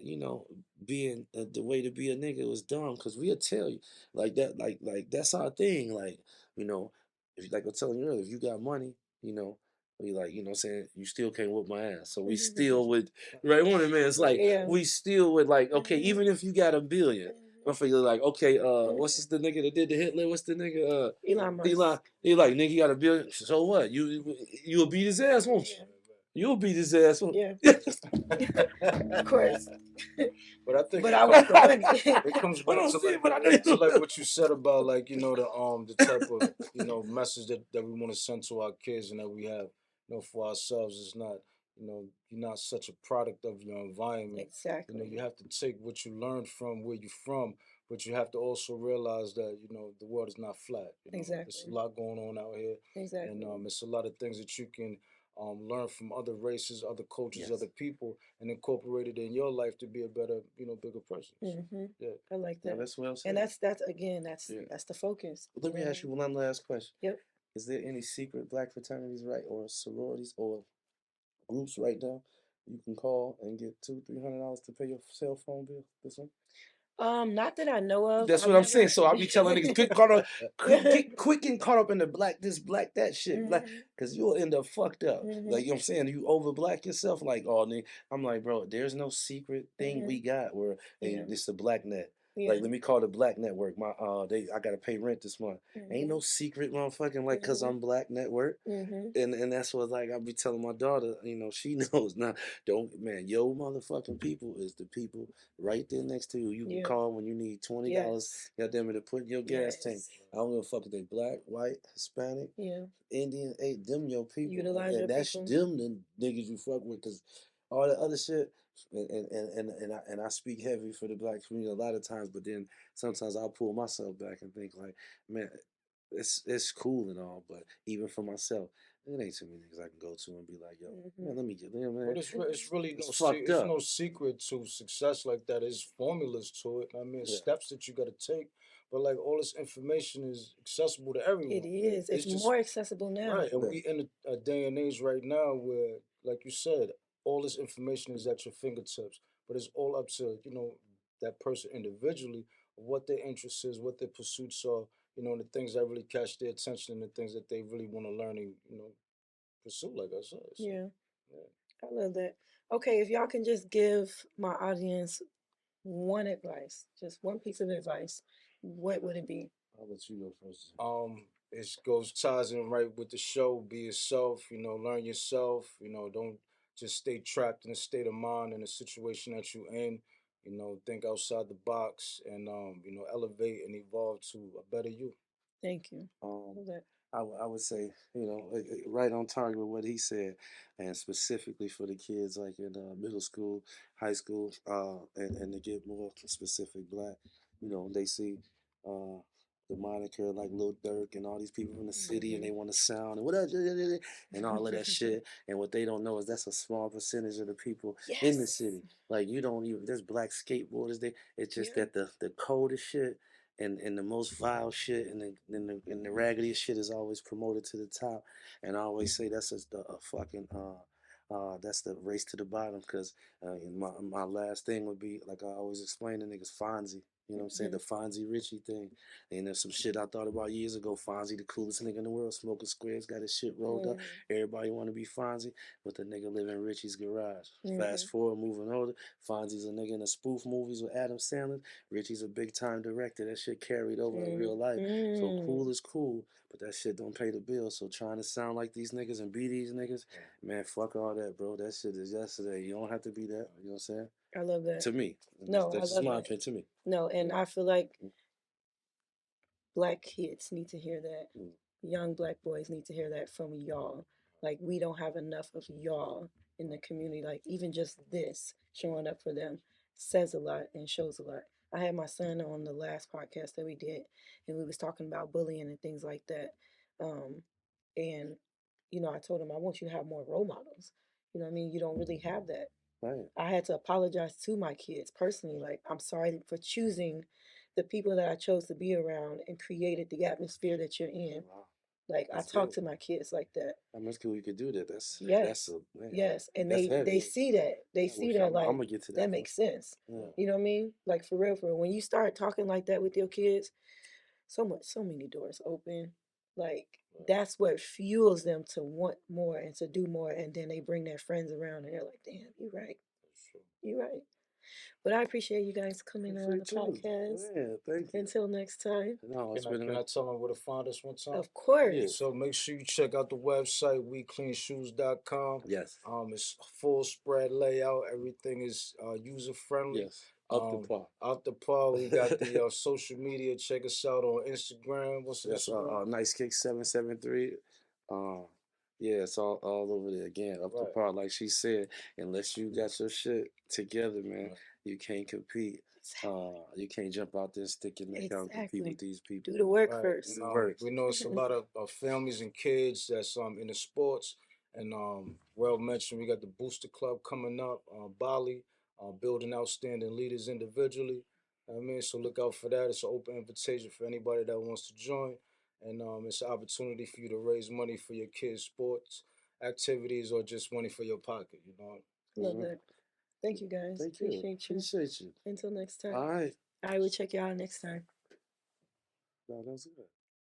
being the way to be a nigga was dumb, because we'll tell you like that, like that's our thing, like you know, if like I was telling you earlier, if you got money, you know. We like, what I'm saying, you still can't whoop my ass. So we still would, right? One of the man, it's like, Yeah. we still would, like, okay, Mm-hmm. even if you got a billion, I'm feeling like, okay, what's Mm-hmm. this, the nigga that did the Hitler? What's the nigga? Elon Eli. Musk. He like, nigga, you got a billion. So what? You'll beat his ass, won't you? Yeah. You'll beat his ass, won't Yeah. you? Of course. But I think But I want the money. it comes But back I'm to saying, like but I know you to like what you said about like the type of message that we want to send to our kids and that we have for ourselves. Is not you're not such a product of your environment. Exactly. You have to take what you learned from where you're from, but you have to also realize that the world is not flat. There's a Exactly. lot going on out here, and Exactly. it's a lot of things that you can learn from other races, other cultures, yes. other people, and incorporate it in your life to be a better, bigger person. So, Mm-hmm. yeah. I like Yeah, that. that's well And said. that's again, that's Yeah. that's the focus. Let me ask you one last question. Yep. Is there any secret black fraternities, right, or sororities, or groups right now you can call and get $200-300 to pay your cell phone bill? This one. Not that I know of. That's I've what I'm saying. never. So I'll be telling niggas, get caught up, get quick and caught up in the black this, black that shit, black, Mm-hmm. because you'll end up fucked up. Mm-hmm. Like, I'm saying, you over black yourself, like, oh, nigga. I'm like, bro, there's no secret thing Mm-hmm. we got where, hey, Yeah. it's the black net. Yeah. Like, let me call the black network. I gotta pay rent this month. Ain't Mm-hmm. no secret, motherfucking, like, cause Mm-hmm. I'm black network. Mm-hmm. And that's what, like, I'll be telling my daughter, she knows now. Don't, man, yo motherfucking people is the people right there next to you. You can Yeah. call when you need $20. Yes. Goddamn it, to put in your gas tank. Yes. I don't give a fuck if they black, white, Hispanic, Yeah. Indian. Hey, them your people, Utilize your and that's people. them the niggas you fuck with. Cause all the other shit, and I speak heavy for the black community a lot of times, but then sometimes I'll pull myself back and think like, man, it's cool and all, but even for myself, it ain't too many niggas I can go to and be like, yo, Mm-hmm. man, let me get them, man. But it's really It's fucked it's up. no secret to success like that. There's formulas to it. I mean, Yeah. steps that you got to take. But like all this information is accessible to It everyone. is. It's It's just more accessible now. right, and Yeah. we in a day and age right now where, like you said, all this information is at your fingertips. But it's all up to that person individually, what their interests is, what their pursuits are, and the things that really catch their attention and the things that they really want to learn and pursue. Like I said, so Yeah. yeah. I love that. Okay, if y'all can just give my audience one advice, just one piece of advice, what would it be? I'll let you go first. It goes ties in right with the show. Be yourself. Learn yourself. Don't just stay trapped in a state of mind in a situation that you're in. Think outside the box and elevate and evolve to a better you. Thank you. Um, Love that. I would say, right on target with what he said, and specifically for the kids like in middle school, high school, and to get more specific, black, they see uh, the moniker like Lil Durk and all these people from the city, and they want to sound and whatever, and all of that shit. And what they don't know is that's a small percentage of the people in the Yes. city. Like, you don't even, there's black skateboarders. It's just Yeah. that the coldest shit and the most vile shit and the raggediest shit is always promoted to the top. And I always say that's a fucking that's the race to the bottom, because my last thing would be, like I always explain to niggas, Fonzie. You know what I'm saying? The Mm-hmm. Fonzie Richie thing. And there's some shit I thought about years ago. Fonzie, the coolest nigga in the world, smoking squares, got his shit rolled up. Everybody want to be Fonzie, but the nigga live in Richie's garage. Mm-hmm. Fast forward, moving older, Fonzie's a nigga in the spoof movies with Adam Sandler. Richie's a big time director. That shit carried over in real life. So Mm-hmm. cool is cool, but that shit don't pay the bill. So trying to sound like these niggas and be these niggas, man, fuck all that, bro. That shit is yesterday. You don't have to be that. You know what I'm saying? I love that. To me, No, I that's just love my that. opinion. To me, No, and yeah. I feel like black kids need to hear that. Mm. Young black boys need to hear that from y'all. Like, we don't have enough of y'all in the community. Like, even just this showing up for them says a lot and shows a lot. I had my son on the last podcast that we did, and we was talking about bullying and things like that. And I told him I want you to have more role models. You know what I mean? You don't really have that. Right. I had to apologize to my kids personally. Like, I'm sorry for choosing the people that I chose to be around and created the atmosphere that you're in. Wow. Like I That's talk big. to my kids like that. I mean, it's cool you could do that. That's Yes. a man. Yes. And That's they heavy. see that. They I see wish that I'm like gonna get to that that point. makes sense. Yeah. You know what I mean? Like for real, for real. When you start talking like that with your kids, so many doors open. Like that's what fuels them to want more and to do more. And then they bring their friends around and they're like, damn, you're right. You're right. But I appreciate you guys coming on the Appreciate you. podcast. Yeah, thank you. Until next time. No, it's been Can I tell them where to find us one time? Of yeah. course. So make sure you check out the website, WeCleanShoes.com. Yes. It's full spread layout. Everything is user friendly. Yes. Up the par. Out the par. We got the social media. Check us out on Instagram. What's That's Instagram? Nice Kick 773. Um, yeah, it's all over there again. Up the Right. par, like she said. Unless you got your shit together, man, Right. you can't compete. You can't jump out there and stick your neck out and compete Exactly. with these people. Do the work Right. first. And, Work. we know it's a lot of families and kids that's in the sports. And well mentioned, we got the Booster Club coming up, Bali, building outstanding leaders individually. I mean, so look out for that. It's an open invitation for anybody that wants to join. And it's an opportunity for you to raise money for your kids' sports activities or just money for your pocket, you know. Love that. Thank you guys. Thank you. Appreciate you. Appreciate you. Until next time. All right. I will check y'all next time. No, that's good.